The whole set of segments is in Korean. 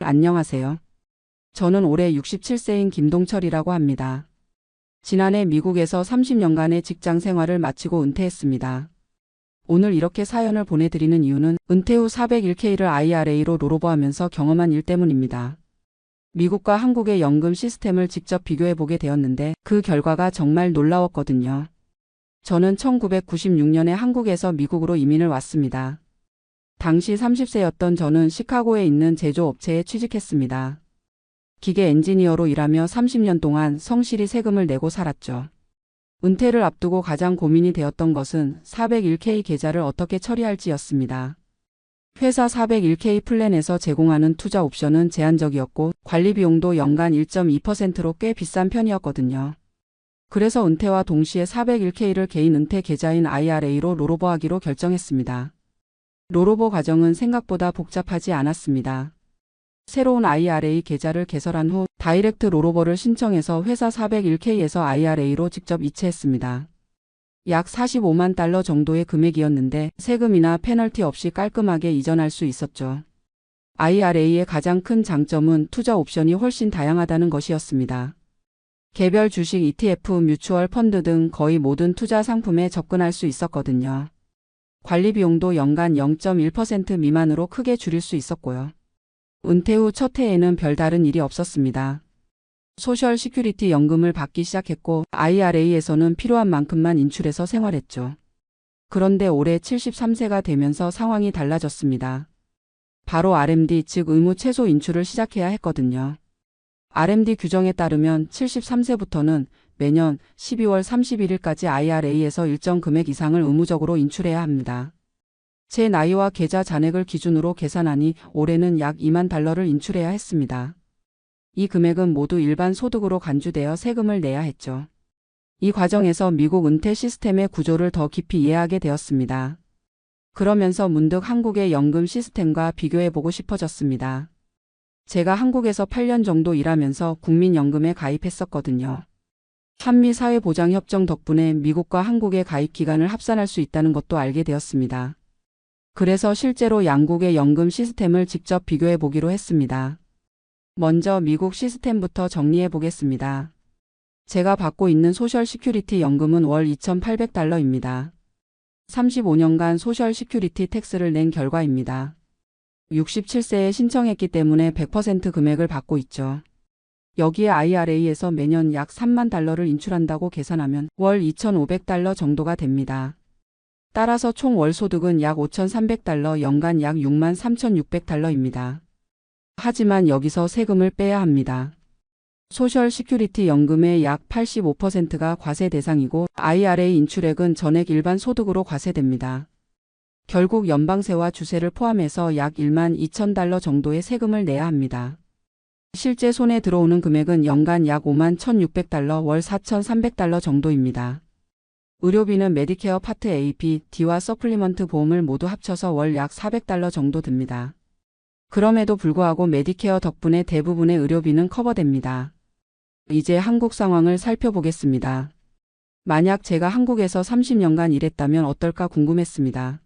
안녕하세요. 저는 올해 67세인 김동철이라고 합니다. 지난해 미국에서 30년간의 직장 생활을 마치고 은퇴했습니다. 오늘 이렇게 사연을 보내드리는 이유는 은퇴 후 401k를 IRA로 롤오버하면서 경험한 일 때문입니다. 미국과 한국의 연금 시스템을 직접 비교해보게 되었는데 그 결과가 정말 놀라웠거든요. 저는 1996년에 한국에서 미국으로 이민을 왔습니다. 당시 30세였던 저는 시카고에 있는 제조업체에 취직했습니다. 기계 엔지니어로 일하며 30년 동안 성실히 세금을 내고 살았죠. 은퇴를 앞두고 가장 고민이 되었던 것은 401k 계좌를 어떻게 처리할지였습니다. 회사 401k 플랜에서 제공하는 투자 옵션은 제한적이었고 관리 비용도 연간 1.2%로 꽤 비싼 편이었거든요. 그래서 은퇴와 동시에 401k를 개인 은퇴 계좌인 IRA로 롤오버하기로 결정했습니다. 롤오버 과정은 생각보다 복잡하지 않았습니다. 새로운 IRA 계좌를 개설한 후 다이렉트 롤오버를 신청해서 회사 401k에서 IRA로 직접 이체했습니다. 약 45만 달러 정도의 금액이었는데 세금이나 페널티 없이 깔끔하게 이전할 수 있었죠. IRA의 가장 큰 장점은 투자 옵션이 훨씬 다양하다는 것이었습니다. 개별 주식, ETF, 뮤추얼 펀드 등 거의 모든 투자 상품에 접근할 수 있었거든요. 관리 비용도 연간 0.1% 미만으로 크게 줄일 수 있었고요. 은퇴 후 첫 해에는 별다른 일이 없었습니다. 소셜 시큐리티 연금을 받기 시작했고 IRA에서는 필요한 만큼만 인출해서 생활했죠. 그런데 올해 73세가 되면서 상황이 달라졌습니다. 바로 RMD 즉 의무 최소 인출을 시작해야 했거든요. RMD 규정에 따르면 73세부터는 매년 12월 31일까지 IRA에서 일정 금액 이상을 의무적으로 인출해야 합니다. 제 나이와 계좌 잔액을 기준으로 계산하니 올해는 약 2만 달러를 인출해야 했습니다. 이 금액은 모두 일반 소득으로 간주되어 세금을 내야 했죠. 이 과정에서 미국 은퇴 시스템의 구조를 더 깊이 이해하게 되었습니다. 그러면서 문득 한국의 연금 시스템과 비교해보고 싶어졌습니다. 제가 한국에서 8년 정도 일하면서 국민연금에 가입했었거든요. 한미사회보장협정 덕분에 미국과 한국의 가입 기간을 합산할 수 있다는 것도 알게 되었습니다. 그래서 실제로 양국의 연금 시스템을 직접 비교해 보기로 했습니다. 먼저 미국 시스템부터 정리해 보겠습니다. 제가 받고 있는 소셜 시큐리티 연금은 월 2,800달러입니다. 35년간 소셜 시큐리티 텍스를 낸 결과입니다. 67세에 신청했기 때문에 100% 금액을 받고 있죠. 여기에 IRA에서 매년 약 3만 달러를 인출한다고 계산하면 월 2,500달러 정도가 됩니다. 따라서 총 월 소득은 약 5,300달러, 연간 약 6만 3,600달러입니다. 하지만 여기서 세금을 빼야 합니다. 소셜 시큐리티 연금의 약 85%가 과세 대상이고 IRA 인출액은 전액 일반 소득으로 과세됩니다. 결국 연방세와 주세를 포함해서 약 1만 2천 달러 정도의 세금을 내야 합니다. 실제 손에 들어오는 금액은 연간 약 5만 1,600달러, 월 4,300달러 정도입니다. 의료비는 메디케어 파트 A, B, D와 서플리먼트 보험을 모두 합쳐서 월 약 400달러 정도 듭니다. 그럼에도 불구하고 메디케어 덕분에 대부분의 의료비는 커버됩니다. 이제 한국 상황을 살펴보겠습니다. 만약 제가 한국에서 30년간 일했다면 어떨까 궁금했습니다.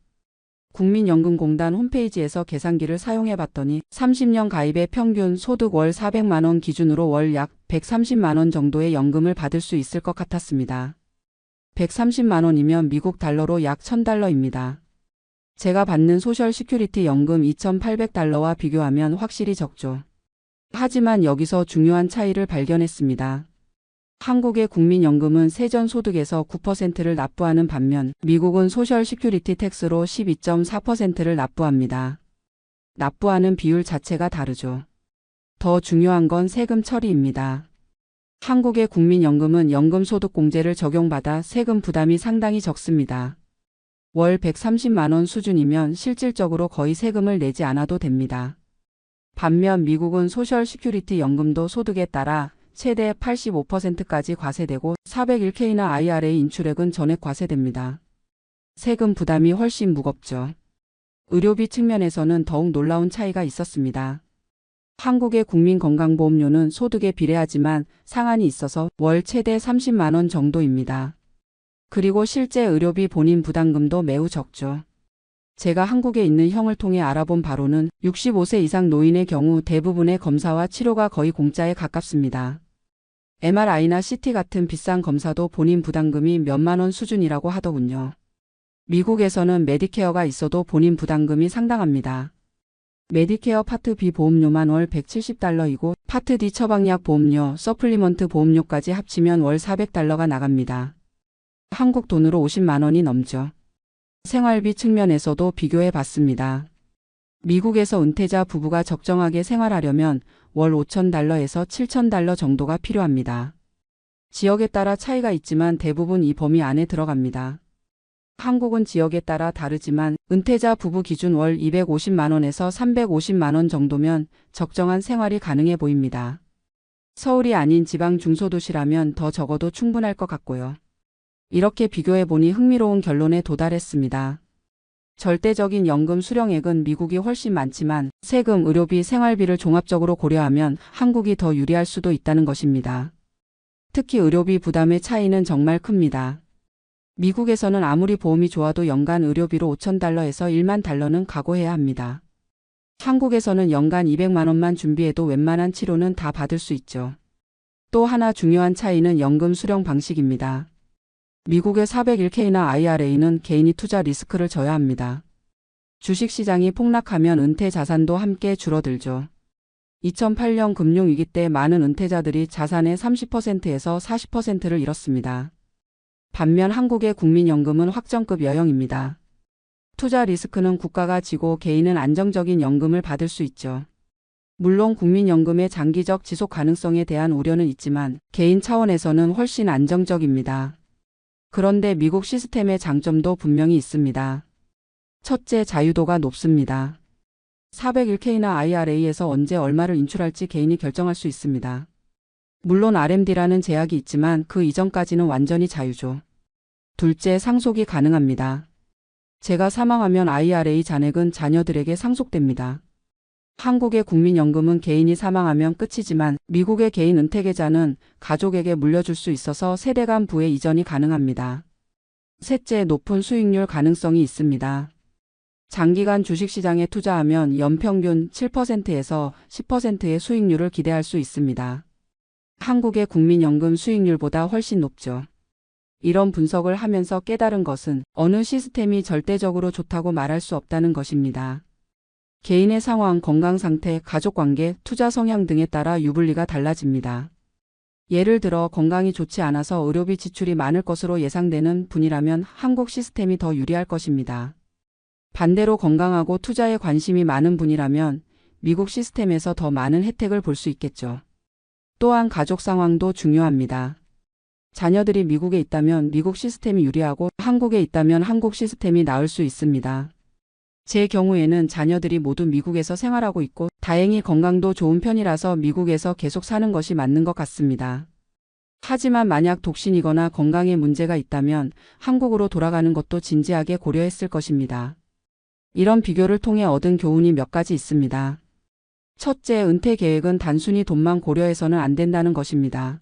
국민연금공단 홈페이지에서 계산기를 사용해 봤더니 30년 가입의 평균 소득 월 400만원 기준으로 월 약 130만원 정도의 연금을 받을 수 있을 것 같았습니다. 130만원이면 미국 달러로 약 1,000달러입니다. 제가 받는 소셜 시큐리티 연금 2,800달러와 비교하면 확실히 적죠. 하지만 여기서 중요한 차이를 발견했습니다. 한국의 국민연금은 세전 소득에서 9%를 납부하는 반면 미국은 소셜 시큐리티 텍스로 12.4%를 납부합니다. 납부하는 비율 자체가 다르죠. 더 중요한 건 세금 처리입니다. 한국의 국민연금은 연금소득공제를 적용받아 세금 부담이 상당히 적습니다. 월 130만원 수준이면 실질적으로 거의 세금을 내지 않아도 됩니다. 반면 미국은 소셜 시큐리티 연금도 소득에 따라 최대 85%까지 과세되고 401k나 IRA 인출액은 전액 과세됩니다. 세금 부담이 훨씬 무겁죠. 의료비 측면에서는 더욱 놀라운 차이가 있었습니다. 한국의 국민건강보험료는 소득에 비례하지만 상한이 있어서 월 최대 30만원 정도입니다. 그리고 실제 의료비 본인 부담금도 매우 적죠. 제가 한국에 있는 형을 통해 알아본 바로는 65세 이상 노인의 경우 대부분의 검사와 치료가 거의 공짜에 가깝습니다. MRI나 CT 같은 비싼 검사도 본인 부담금이 몇만 원 수준이라고 하더군요. 미국에서는 메디케어가 있어도 본인 부담금이 상당합니다. 메디케어 파트 B 보험료만 월 $170이고 파트 D 처방약 보험료, 서플리먼트 보험료까지 합치면 월 $400가 나갑니다. 한국 돈으로 50만 원이 넘죠. 생활비 측면에서도 비교해 봤습니다. 미국에서 은퇴자 부부가 적정하게 생활하려면 월 $5,000에서 $7,000 정도가 필요합니다. 지역에 따라 차이가 있지만 대부분 이 범위 안에 들어갑니다. 한국은 지역에 따라 다르지만 은퇴자 부부 기준 월 250만 원에서 350만 원 정도면 적정한 생활이 가능해 보입니다. 서울이 아닌 지방 중소도시라면 더 적어도 충분할 것 같고요. 이렇게 비교해 보니 흥미로운 결론에 도달했습니다. 절대적인 연금 수령액은 미국이 훨씬 많지만 세금, 의료비, 생활비를 종합적으로 고려하면 한국이 더 유리할 수도 있다는 것입니다. 특히 의료비 부담의 차이는 정말 큽니다. 미국에서는 아무리 보험이 좋아도 연간 의료비로 $5,000에서 $10,000는 각오해야 합니다. 한국에서는 연간 200만 원만 준비해도 웬만한 치료는 다 받을 수 있죠. 또 하나 중요한 차이는 연금 수령 방식입니다. 미국의 401k나 IRA는 개인이 투자 리스크를 져야 합니다. 주식시장이 폭락하면 은퇴 자산도 함께 줄어들죠. 2008년 금융위기 때 많은 은퇴자들이 자산의 30%에서 40%를 잃었습니다. 반면 한국의 국민연금은 확정급 여형입니다. 투자 리스크는 국가가 지고 개인은 안정적인 연금을 받을 수 있죠. 물론 국민연금의 장기적 지속 가능성에 대한 우려는 있지만 개인 차원에서는 훨씬 안정적입니다. 그런데 미국 시스템의 장점도 분명히 있습니다. 첫째, 자유도가 높습니다. 401k나 IRA에서 언제 얼마를 인출할지 개인이 결정할 수 있습니다. 물론 RMD라는 제약이 있지만 그 이전까지는 완전히 자유죠. 둘째, 상속이 가능합니다. 제가 사망하면 IRA 잔액은 자녀들에게 상속됩니다. 한국의 국민연금은 개인이 사망하면 끝이지만 미국의 개인 은퇴계좌는 가족에게 물려줄 수 있어서 세대 간 부의 이전이 가능합니다. 셋째, 높은 수익률 가능성이 있습니다. 장기간 주식시장에 투자하면 연평균 7%에서 10%의 수익률을 기대할 수 있습니다. 한국의 국민연금 수익률보다 훨씬 높죠. 이런 분석을 하면서 깨달은 것은 어느 시스템이 절대적으로 좋다고 말할 수 없다는 것입니다. 개인의 상황, 건강 상태, 가족관계, 투자 성향 등에 따라 유불리가 달라집니다. 예를 들어 건강이 좋지 않아서 의료비 지출이 많을 것으로 예상되는 분이라면 한국 시스템이 더 유리할 것입니다. 반대로 건강하고 투자에 관심이 많은 분이라면 미국 시스템에서 더 많은 혜택을 볼 수 있겠죠. 또한 가족 상황도 중요합니다. 자녀들이 미국에 있다면 미국 시스템이 유리하고 한국에 있다면 한국 시스템이 나을 수 있습니다. 제 경우에는 자녀들이 모두 미국에서 생활하고 있고 다행히 건강도 좋은 편이라서 미국에서 계속 사는 것이 맞는 것 같습니다. 하지만 만약 독신이거나 건강에 문제가 있다면 한국으로 돌아가는 것도 진지하게 고려했을 것입니다. 이런 비교를 통해 얻은 교훈이 몇 가지 있습니다. 첫째, 은퇴 계획은 단순히 돈만 고려해서는 안 된다는 것입니다.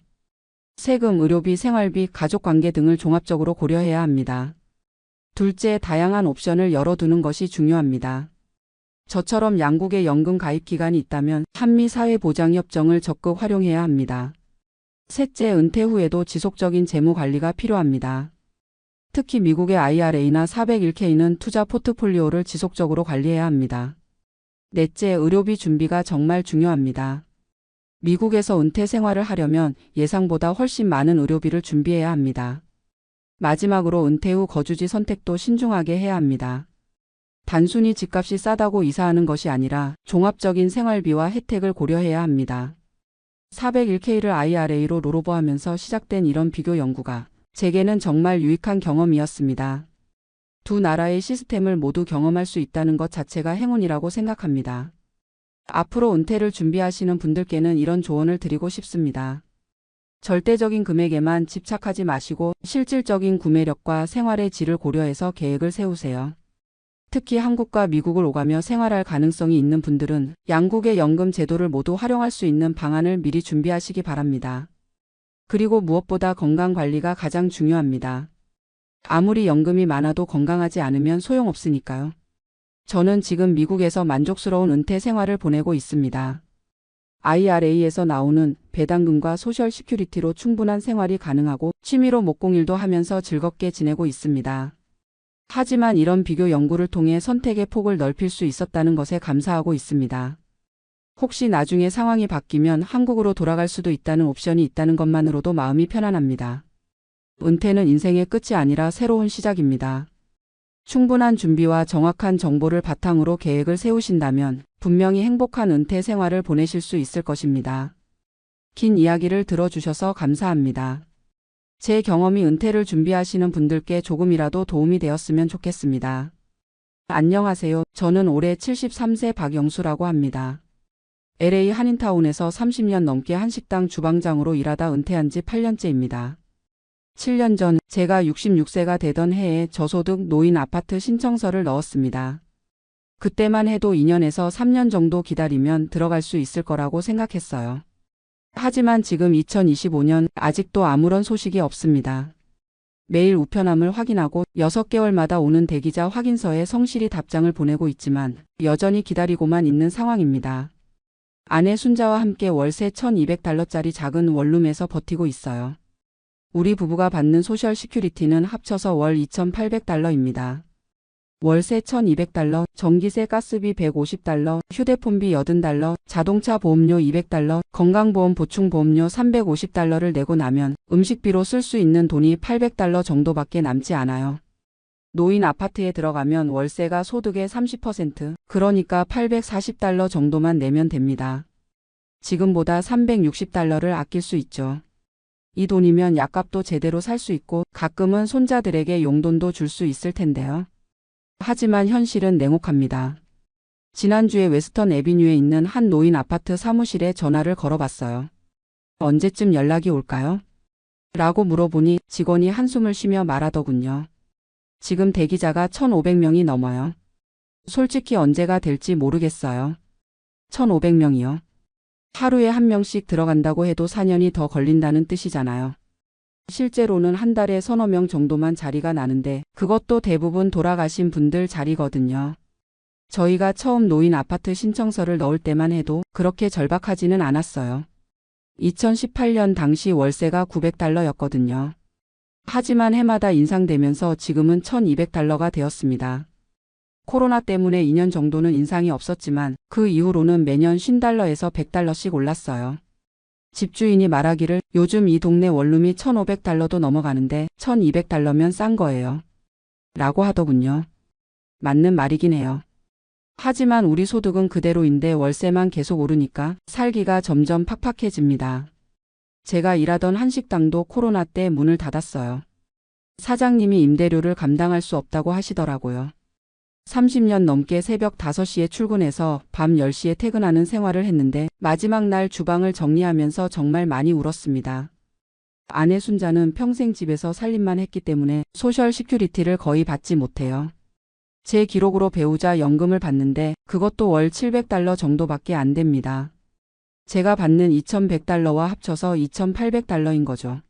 세금, 의료비, 생활비, 가족관계 등을 종합적으로 고려해야 합니다. 둘째, 다양한 옵션을 열어두는 것이 중요합니다. 저처럼 양국의 연금 가입 기간이 있다면 한미 사회보장협정을 적극 활용해야 합니다. 셋째, 은퇴 후에도 지속적인 재무 관리가 필요합니다. 특히 미국의 IRA나 401k는 투자 포트폴리오를 지속적으로 관리해야 합니다. 넷째, 의료비 준비가 정말 중요합니다. 미국에서 은퇴 생활을 하려면 예상보다 훨씬 많은 의료비를 준비해야 합니다. 마지막으로 은퇴 후 거주지 선택도 신중하게 해야 합니다. 단순히 집값이 싸다고 이사하는 것이 아니라 종합적인 생활비와 혜택을 고려해야 합니다. 401k를 IRA로 롤오버하면서 시작된 이런 비교 연구가 제게는 정말 유익한 경험이었습니다. 두 나라의 시스템을 모두 경험할 수 있다는 것 자체가 행운이라고 생각합니다. 앞으로 은퇴를 준비하시는 분들께는 이런 조언을 드리고 싶습니다. 절대적인 금액에만 집착하지 마시고 실질적인 구매력과 생활의 질을 고려해서 계획을 세우세요. 특히 한국과 미국을 오가며 생활할 가능성이 있는 분들은 양국의 연금 제도를 모두 활용할 수 있는 방안을 미리 준비하시기 바랍니다. 그리고 무엇보다 건강관리가 가장 중요합니다. 아무리 연금이 많아도 건강하지 않으면 소용없으니까요. 저는 지금 미국에서 만족스러운 은퇴 생활을 보내고 있습니다. IRA에서 나오는 배당금과 소셜 시큐리티로 충분한 생활이 가능하고 취미로 목공일도 하면서 즐겁게 지내고 있습니다. 하지만 이런 비교 연구를 통해 선택의 폭을 넓힐 수 있었다는 것에 감사하고 있습니다. 혹시 나중에 상황이 바뀌면 한국으로 돌아갈 수도 있다는 옵션이 있다는 것만으로도 마음이 편안합니다. 은퇴는 인생의 끝이 아니라 새로운 시작입니다. 충분한 준비와 정확한 정보를 바탕으로 계획을 세우신다면 분명히 행복한 은퇴 생활을 보내실 수 있을 것입니다. 긴 이야기를 들어주셔서 감사합니다. 제 경험이 은퇴를 준비하시는 분들께 조금이라도 도움이 되었으면 좋겠습니다. 안녕하세요. 저는 올해 73세 박영수라고 합니다. LA 한인타운에서 30년 넘게 한식당 주방장으로 일하다 은퇴한 지 8년째입니다. 7년 전 제가 66세가 되던 해에 저소득 노인 아파트 신청서를 넣었습니다. 그때만 해도 2년에서 3년 정도 기다리면 들어갈 수 있을 거라고 생각했어요. 하지만 지금 2025년 아직도 아무런 소식이 없습니다. 매일 우편함을 확인하고 6개월마다 오는 대기자 확인서에 성실히 답장을 보내고 있지만 여전히 기다리고만 있는 상황입니다. 아내 순자와 함께 월세 $1,200짜리 작은 원룸에서 버티고 있어요. 우리 부부가 받는 소셜 시큐리티는 합쳐서 월 $2,800입니다. 월세 $1,200, 전기세 가스비 $150, 휴대폰비 $80, 자동차 보험료 $200, 건강보험 보충보험료 $350를 내고 나면 음식비로 쓸 수 있는 돈이 $800 정도밖에 남지 않아요. 노인 아파트에 들어가면 월세가 소득의 30%, 그러니까 $840 정도만 내면 됩니다. 지금보다 $360를 아낄 수 있죠. 이 돈이면 약값도 제대로 살 수 있고 가끔은 손자들에게 용돈도 줄 수 있을 텐데요. 하지만 현실은 냉혹합니다. 지난주에 웨스턴 애비뉴에 있는 한 노인 아파트 사무실에 전화를 걸어봤어요. 언제쯤 연락이 올까요? 라고 물어보니 직원이 한숨을 쉬며 말하더군요. 지금 대기자가 1,500명이 넘어요. 솔직히 언제가 될지 모르겠어요. 1,500명이요. 하루에 한 명씩 들어간다고 해도 4년이 더 걸린다는 뜻이잖아요. 실제로는 한 달에 서너 명 정도만 자리가 나는데 그것도 대부분 돌아가신 분들 자리거든요. 저희가 처음 노인 아파트 신청서를 넣을 때만 해도 그렇게 절박하지는 않았어요. 2018년 당시 월세가 $900였거든요. 하지만 해마다 인상되면서 지금은 $1,200가 되었습니다. 코로나 때문에 2년 정도는 인상이 없었지만 그 이후로는 매년 $50에서 $100씩 올랐어요. 집주인이 말하기를 요즘 이 동네 원룸이 $1,500도 넘어가는데 $1,200면 싼 거예요. 라고 하더군요. 맞는 말이긴 해요. 하지만 우리 소득은 그대로인데 월세만 계속 오르니까 살기가 점점 팍팍해집니다. 제가 일하던 한식당도 코로나 때 문을 닫았어요. 사장님이 임대료를 감당할 수 없다고 하시더라고요. 30년 넘게 새벽 5시에 출근해서 밤 10시에 퇴근하는 생활을 했는데 마지막 날 주방을 정리하면서 정말 많이 울었습니다. 아내 순자는 평생 집에서 살림만 했기 때문에 소셜 시큐리티를 거의 받지 못해요. 제 기록으로 배우자 연금을 받는데 그것도 월 $700 정도밖에 안 됩니다. 제가 받는 $2,100와 합쳐서 $2,800인 거죠.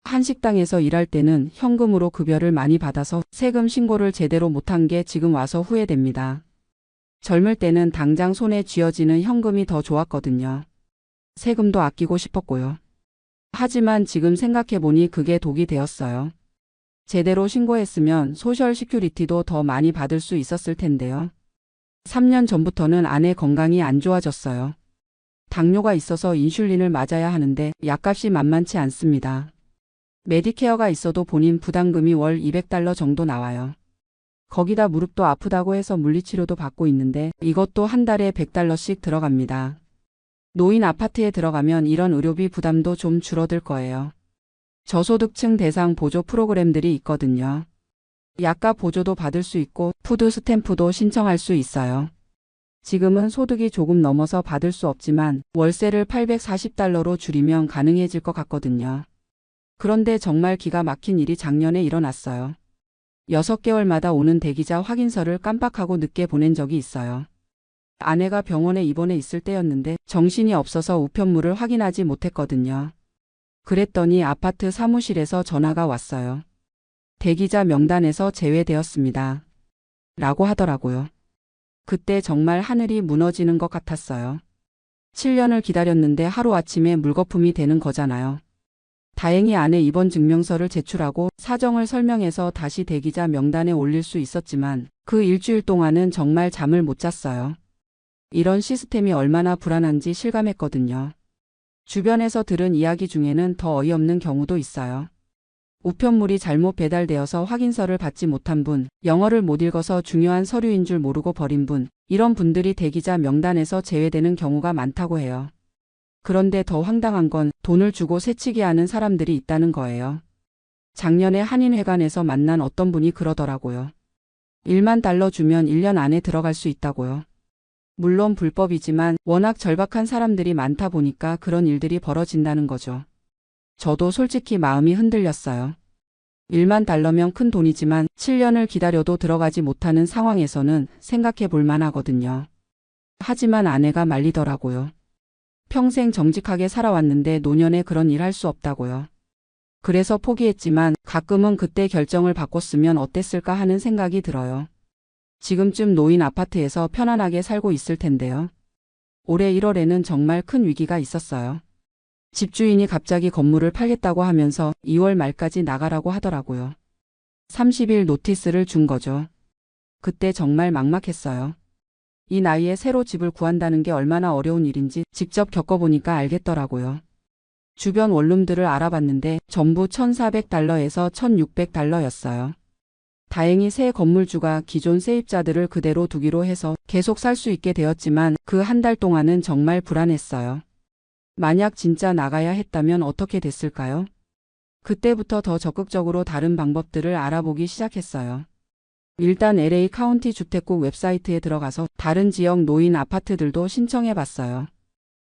한식당에서 일할 때는 현금으로 급여를 많이 받아서 세금 신고를 제대로 못한 게 지금 와서 후회됩니다. 젊을 때는 당장 손에 쥐어지는 현금이 더 좋았거든요. 세금도 아끼고 싶었고요. 하지만 지금 생각해보니 그게 독이 되었어요. 제대로 신고했으면 소셜 시큐리티도 더 많이 받을 수 있었을 텐데요. 3년 전부터는 아내 건강이 안 좋아졌어요. 당뇨가 있어서 인슐린을 맞아야 하는데 약값이 만만치 않습니다. 메디케어가 있어도 본인 부담금이 월 $200 정도 나와요. 거기다 무릎도 아프다고 해서 물리치료도 받고 있는데 이것도 한 달에 $100씩 들어갑니다. 노인 아파트에 들어가면 이런 의료비 부담도 좀 줄어들 거예요. 저소득층 대상 보조 프로그램들이 있거든요. 약값 보조도 받을 수 있고 푸드 스탬프도 신청할 수 있어요. 지금은 소득이 조금 넘어서 받을 수 없지만 월세를 $840로 줄이면 가능해질 것 같거든요. 그런데 정말 기가 막힌 일이 작년에 일어났어요. 6개월마다 오는 대기자 확인서를 깜빡하고 늦게 보낸 적이 있어요. 아내가 병원에 입원해 있을 때였는데 정신이 없어서 우편물을 확인하지 못했거든요. 그랬더니 아파트 사무실에서 전화가 왔어요. 대기자 명단에서 제외되었습니다. 라고 하더라고요. 그때 정말 하늘이 무너지는 것 같았어요. 7년을 기다렸는데 하루아침에 물거품이 되는 거잖아요. 다행히 아내 입원 증명서를 제출하고 사정을 설명해서 다시 대기자 명단에 올릴 수 있었지만 그 일주일 동안은 정말 잠을 못 잤어요. 이런 시스템이 얼마나 불안한지 실감했거든요. 주변에서 들은 이야기 중에는 더 어이없는 경우도 있어요. 우편물이 잘못 배달되어서 확인서를 받지 못한 분, 영어를 못 읽어서 중요한 서류인 줄 모르고 버린 분, 이런 분들이 대기자 명단에서 제외되는 경우가 많다고 해요. 그런데 더 황당한 건 돈을 주고 새치기 하는 사람들이 있다는 거예요. 작년에 한인회관에서 만난 어떤 분이 그러더라고요. 1만 달러 주면 1년 안에 들어갈 수 있다고요. 물론 불법이지만 워낙 절박한 사람들이 많다 보니까 그런 일들이 벌어진다는 거죠. 저도 솔직히 마음이 흔들렸어요. 1만 달러면 큰 돈이지만 7년을 기다려도 들어가지 못하는 상황에서는 생각해 볼 만하거든요. 하지만 아내가 말리더라고요. 평생 정직하게 살아왔는데 노년에 그런 일 할 수 없다고요. 그래서 포기했지만 가끔은 그때 결정을 바꿨으면 어땠을까 하는 생각이 들어요. 지금쯤 노인 아파트에서 편안하게 살고 있을 텐데요. 올해 1월에는 정말 큰 위기가 있었어요. 집주인이 갑자기 건물을 팔겠다고 하면서 2월 말까지 나가라고 하더라고요. 30일 노티스를 준 거죠. 그때 정말 막막했어요. 이 나이에 새로 집을 구한다는 게 얼마나 어려운 일인지 직접 겪어보니까 알겠더라고요. 주변 원룸들을 알아봤는데 전부 1,400달러에서 1,600달러였어요. 다행히 새 건물주가 기존 세입자들을 그대로 두기로 해서 계속 살 수 있게 되었지만 그 한 달 동안은 정말 불안했어요. 만약 진짜 나가야 했다면 어떻게 됐을까요? 그때부터 더 적극적으로 다른 방법들을 알아보기 시작했어요. 일단 LA 카운티 주택국 웹사이트에 들어가서 다른 지역 노인 아파트들도 신청해 봤어요.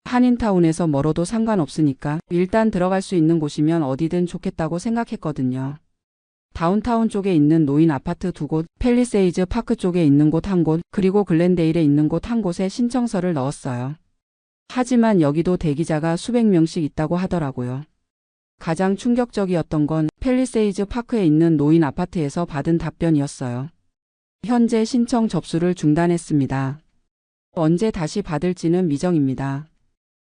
한인타운에서 멀어도 상관없으니까 일단 들어갈 수 있는 곳이면 어디든 좋겠다고 생각했거든요. 다운타운 쪽에 있는 노인 아파트 2곳, 팰리세이즈 파크 쪽에 있는 곳 1곳, 그리고 글렌데일에 있는 곳 1곳에 신청서를 넣었어요. 하지만 여기도 대기자가 수백 명씩 있다고 하더라고요. 가장 충격적이었던 건 팰리세이즈 파크에 있는 노인 아파트에서 받은 답변이었어요. 현재 신청 접수를 중단했습니다. 언제 다시 받을지는 미정입니다.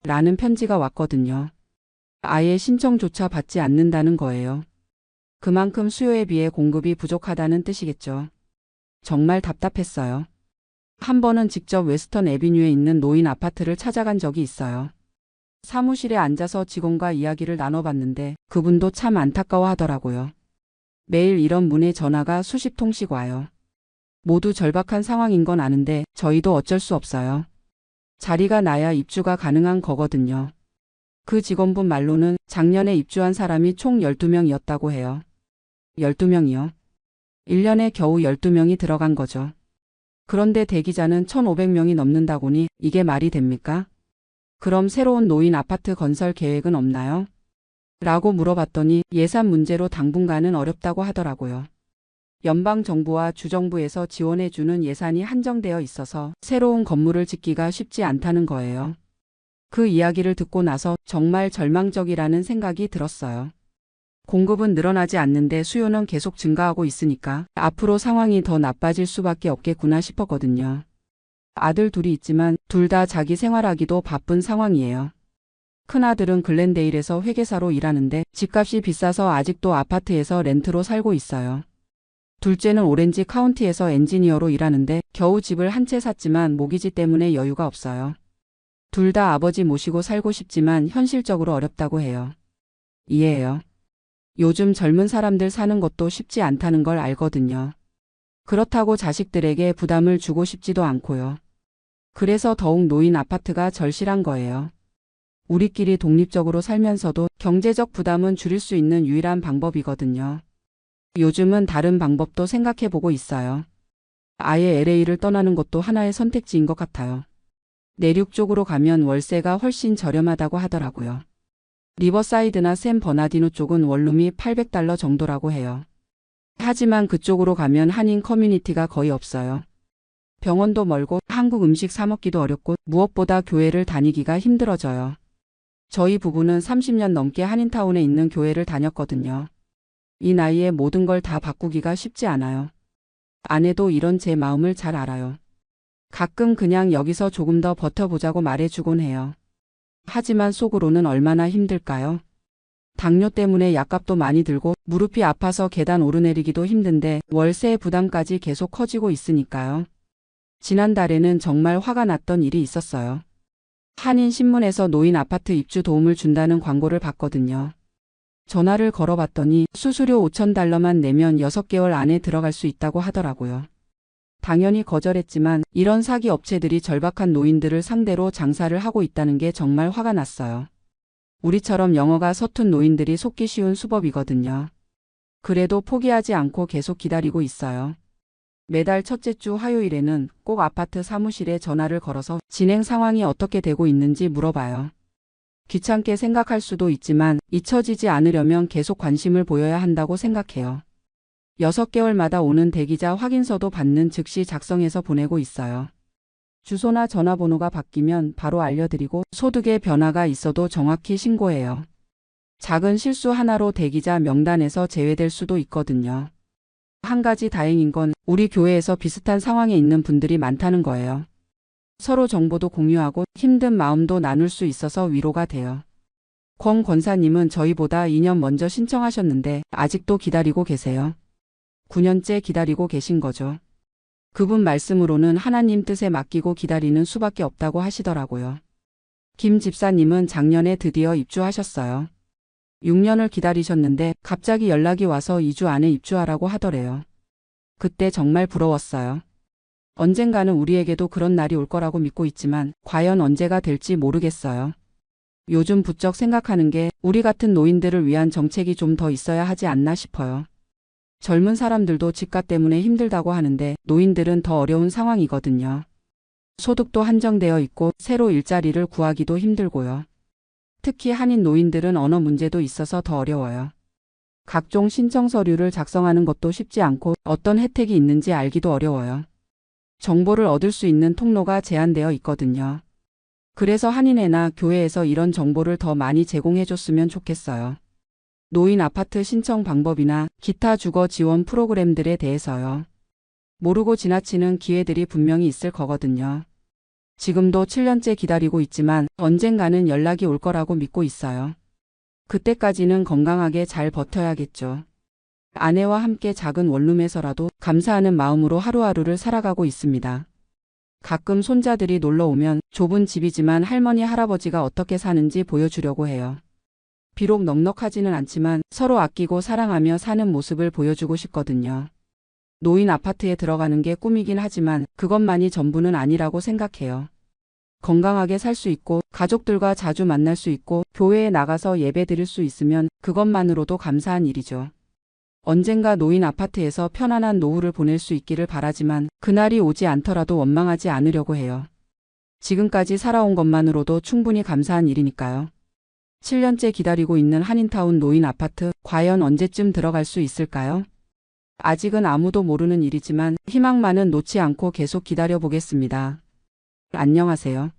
라는 편지가 왔거든요. 아예 신청조차 받지 않는다는 거예요. 그만큼 수요에 비해 공급이 부족하다는 뜻이겠죠. 정말 답답했어요. 한 번은 직접 웨스턴 애비뉴에 있는 노인 아파트를 찾아간 적이 있어요. 사무실에 앉아서 직원과 이야기를 나눠봤는데 그분도 참 안타까워 하더라고요. 매일 이런 문의 전화가 수십 통씩 와요. 모두 절박한 상황인 건 아는데 저희도 어쩔 수 없어요. 자리가 나야 입주가 가능한 거거든요. 그 직원분 말로는 작년에 입주한 사람이 총 12명이었다고 해요. 12명이요? 1년에 겨우 12명이 들어간 거죠. 그런데 대기자는 1,500명이 넘는다고니 이게 말이 됩니까? 그럼 새로운 노인 아파트 건설 계획은 없나요? 라고 물어봤더니 예산 문제로 당분간은 어렵다고 하더라고요. 연방정부와 주정부에서 지원해주는 예산이 한정되어 있어서 새로운 건물을 짓기가 쉽지 않다는 거예요. 그 이야기를 듣고 나서 정말 절망적이라는 생각이 들었어요. 공급은 늘어나지 않는데 수요는 계속 증가하고 있으니까 앞으로 상황이 더 나빠질 수밖에 없겠구나 싶었거든요. 아들 둘이 있지만 둘 다 자기 생활하기도 바쁜 상황이에요. 큰아들은 글렌데일에서 회계사로 일하는데 집값이 비싸서 아직도 아파트에서 렌트로 살고 있어요. 둘째는 오렌지 카운티에서 엔지니어로 일하는데 겨우 집을 한 채 샀지만 모기지 때문에 여유가 없어요. 둘 다 아버지 모시고 살고 싶지만 현실적으로 어렵다고 해요. 이해해요. 요즘 젊은 사람들 사는 것도 쉽지 않다는 걸 알거든요. 그렇다고 자식들에게 부담을 주고 싶지도 않고요. 그래서 더욱 노인 아파트가 절실한 거예요. 우리끼리 독립적으로 살면서도 경제적 부담은 줄일 수 있는 유일한 방법이거든요. 요즘은 다른 방법도 생각해보고 있어요. 아예 LA를 떠나는 것도 하나의 선택지인 것 같아요. 내륙 쪽으로 가면 월세가 훨씬 저렴하다고 하더라고요. 리버사이드나 샌 버나디노 쪽은 원룸이 $800 정도라고 해요. 하지만 그쪽으로 가면 한인 커뮤니티가 거의 없어요. 병원도 멀고 한국 음식 사 먹기도 어렵고 무엇보다 교회를 다니기가 힘들어져요. 저희 부부는 30년 넘게 한인타운에 있는 교회를 다녔거든요. 이 나이에 모든 걸 다 바꾸기가 쉽지 않아요. 아내도 이런 제 마음을 잘 알아요. 가끔 그냥 여기서 조금 더 버텨보자고 말해주곤 해요. 하지만 속으로는 얼마나 힘들까요? 당뇨 때문에 약값도 많이 들고 무릎이 아파서 계단 오르내리기도 힘든데 월세 부담까지 계속 커지고 있으니까요. 지난달에는 정말 화가 났던 일이 있었어요. 한인신문에서 노인 아파트 입주 도움을 준다는 광고를 봤거든요. 전화를 걸어봤더니 수수료 5,000달러만 내면 6개월 안에 들어갈 수 있다고 하더라고요. 당연히 거절했지만 이런 사기 업체들이 절박한 노인들을 상대로 장사를 하고 있다는 게 정말 화가 났어요. 우리처럼 영어가 서툰 노인들이 속기 쉬운 수법이거든요. 그래도 포기하지 않고 계속 기다리고 있어요. 매달 첫째 주 화요일에는 꼭 아파트 사무실에 전화를 걸어서 진행 상황이 어떻게 되고 있는지 물어봐요. 귀찮게 생각할 수도 있지만 잊혀지지 않으려면 계속 관심을 보여야 한다고 생각해요. 6개월마다 오는 대기자 확인서도 받는 즉시 작성해서 보내고 있어요. 주소나 전화번호가 바뀌면 바로 알려드리고 소득에 변화가 있어도 정확히 신고해요. 작은 실수 하나로 대기자 명단에서 제외될 수도 있거든요. 한 가지 다행인 건 우리 교회에서 비슷한 상황에 있는 분들이 많다는 거예요. 서로 정보도 공유하고 힘든 마음도 나눌 수 있어서 위로가 돼요. 권 권사님은 저희보다 2년 먼저 신청하셨는데 아직도 기다리고 계세요. 9년째 기다리고 계신 거죠. 그분 말씀으로는 하나님 뜻에 맡기고 기다리는 수밖에 없다고 하시더라고요. 김 집사님은 작년에 드디어 입주하셨어요. 6년을 기다리셨는데 갑자기 연락이 와서 2주 안에 입주하라고 하더래요. 그때 정말 부러웠어요. 언젠가는 우리에게도 그런 날이 올 거라고 믿고 있지만 과연 언제가 될지 모르겠어요. 요즘 부쩍 생각하는 게 우리 같은 노인들을 위한 정책이 좀 더 있어야 하지 않나 싶어요. 젊은 사람들도 집값 때문에 힘들다고 하는데 노인들은 더 어려운 상황이거든요. 소득도 한정되어 있고 새로 일자리를 구하기도 힘들고요. 특히 한인 노인들은 언어 문제도 있어서 더 어려워요. 각종 신청 서류를 작성하는 것도 쉽지 않고 어떤 혜택이 있는지 알기도 어려워요. 정보를 얻을 수 있는 통로가 제한되어 있거든요. 그래서 한인회나 교회에서 이런 정보를 더 많이 제공해줬으면 좋겠어요. 노인 아파트 신청 방법이나 기타 주거 지원 프로그램들에 대해서요. 모르고 지나치는 기회들이 분명히 있을 거거든요. 지금도 7년째 기다리고 있지만 언젠가는 연락이 올 거라고 믿고 있어요. 그때까지는 건강하게 잘 버텨야겠죠. 아내와 함께 작은 원룸에서라도 감사하는 마음으로 하루하루를 살아가고 있습니다. 가끔 손자들이 놀러 오면 좁은 집이지만 할머니 할아버지가 어떻게 사는지 보여주려고 해요. 비록 넉넉하지는 않지만 서로 아끼고 사랑하며 사는 모습을 보여주고 싶거든요. 노인 아파트에 들어가는 게 꿈이긴 하지만 그것만이 전부는 아니라고 생각해요. 건강하게 살 수 있고 가족들과 자주 만날 수 있고 교회에 나가서 예배 드릴 수 있으면 그것만으로도 감사한 일이죠. 언젠가 노인 아파트에서 편안한 노후를 보낼 수 있기를 바라지만 그날이 오지 않더라도 원망하지 않으려고 해요. 지금까지 살아온 것만으로도 충분히 감사한 일이니까요. 7년째 기다리고 있는 한인타운 노인 아파트 과연 언제쯤 들어갈 수 있을까요? 아직은 아무도 모르는 일이지만 희망만은 놓지 않고 계속 기다려보겠습니다. 안녕하세요.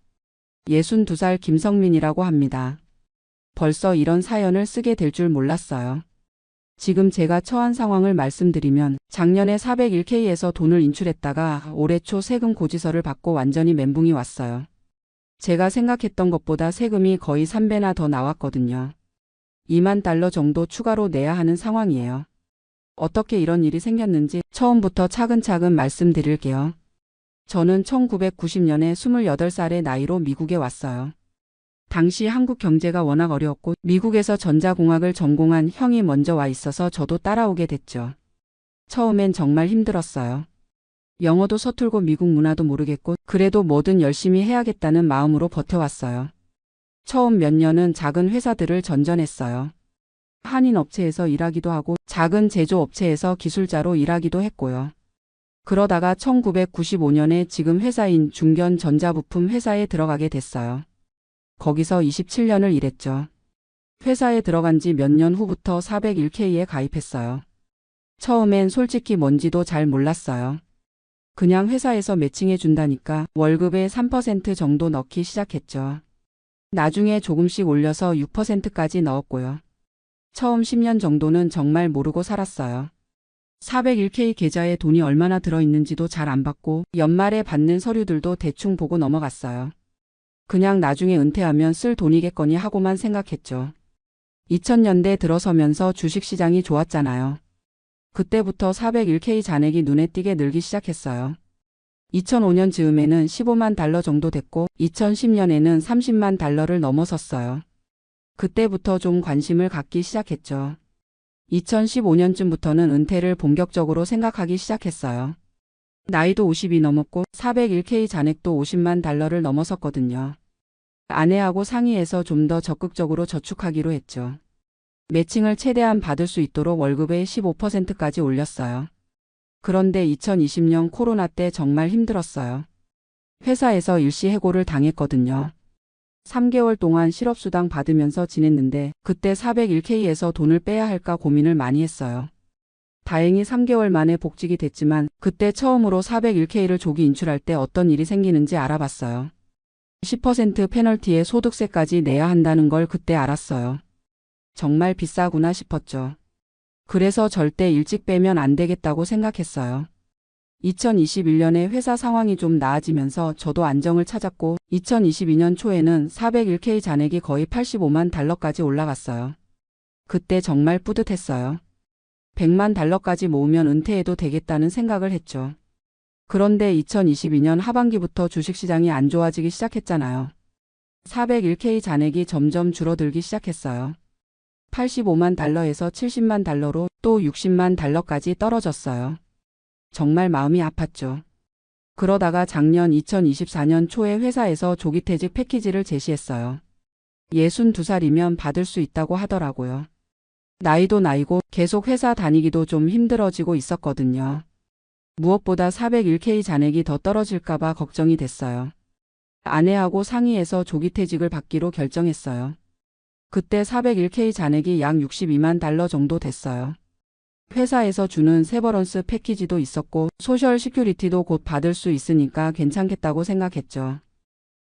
62살 김성민이라고 합니다. 벌써 이런 사연을 쓰게 될 줄 몰랐어요. 지금 제가 처한 상황을 말씀드리면 작년에 401K에서 돈을 인출했다가 올해 초 세금 고지서를 받고 완전히 멘붕이 왔어요. 제가 생각했던 것보다 세금이 거의 3배나 더 나왔거든요. 2만 달러 정도 추가로 내야 하는 상황이에요. 어떻게 이런 일이 생겼는지 처음부터 차근차근 말씀드릴게요. 저는 1990년에 28살의 나이로 미국에 왔어요. 당시 한국 경제가 워낙 어려웠고 미국에서 전자공학을 전공한 형이 먼저 와 있어서 저도 따라오게 됐죠. 처음엔 정말 힘들었어요. 영어도 서툴고 미국 문화도 모르겠고 그래도 뭐든 열심히 해야겠다는 마음으로 버텨왔어요. 처음 몇 년은 작은 회사들을 전전했어요. 한인 업체에서 일하기도 하고 작은 제조업체에서 기술자로 일하기도 했고요. 그러다가 1995년에 지금 회사인 중견 전자부품 회사에 들어가게 됐어요. 거기서 27년을 일했죠. 회사에 들어간 지 몇 년 후부터 401K에 가입했어요. 처음엔 솔직히 뭔지도 잘 몰랐어요. 그냥 회사에서 매칭해 준다니까 월급의 3% 정도 넣기 시작했죠. 나중에 조금씩 올려서 6%까지 넣었고요. 처음 10년 정도는 정말 모르고 살았어요. 401k 계좌에 돈이 얼마나 들어있는지도 잘 안 봤고 연말에 받는 서류들도 대충 보고 넘어갔어요. 그냥 나중에 은퇴하면 쓸 돈이겠거니 하고만 생각했죠. 2000년대 들어서면서 주식시장이 좋았잖아요. 그때부터 401k 잔액이 눈에 띄게 늘기 시작했어요. 2005년 즈음에는 15만 달러 정도 됐고 2010년에는 30만 달러를 넘어섰어요. 그때부터 좀 관심을 갖기 시작했죠. 2015년쯤부터는 은퇴를 본격적으로 생각하기 시작했어요. 나이도 50이 넘었고 401k 잔액도 50만 달러를 넘어섰거든요. 아내하고 상의해서 좀 더 적극적으로 저축하기로 했죠. 매칭을 최대한 받을 수 있도록 월급의 15%까지 올렸어요. 그런데 2020년 코로나 때 정말 힘들었어요. 회사에서 일시해고를 당했거든요. 3개월 동안 실업수당 받으면서 지냈는데 그때 401k에서 돈을 빼야 할까 고민을 많이 했어요. 다행히 3개월 만에 복직이 됐지만 그때 처음으로 401k를 조기 인출할 때 어떤 일이 생기는지 알아봤어요. 10% 페널티에 소득세까지 내야 한다는 걸 그때 알았어요. 정말 비싸구나 싶었죠. 그래서 절대 일찍 빼면 안 되겠다고 생각했어요. 2021년에 회사 상황이 좀 나아지면서 저도 안정을 찾았고 2022년 초에는 401k 잔액이 거의 85만 달러까지 올라갔어요. 그때 정말 뿌듯했어요. 100만 달러까지 모으면 은퇴해도 되겠다는 생각을 했죠. 그런데 2022년 하반기부터 주식시장이 안 좋아지기 시작했잖아요. 401k 잔액이 점점 줄어들기 시작했어요. 85만 달러에서 70만 달러로 또 60만 달러까지 떨어졌어요. 정말 마음이 아팠죠. 그러다가 작년 2024년 초에 회사에서 조기퇴직 패키지를 제시했어요. 62살이면 받을 수 있다고 하더라고요. 나이도 나이고 계속 회사 다니기도 좀 힘들어지고 있었거든요. 무엇보다 401k 잔액이 더 떨어질까봐 걱정이 됐어요. 아내하고 상의해서 조기퇴직을 받기로 결정했어요. 그때 401k 잔액이 약 62만 달러 정도 됐어요. 회사에서 주는 세버런스 패키지도 있었고 소셜 시큐리티도 곧 받을 수 있으니까 괜찮겠다고 생각했죠.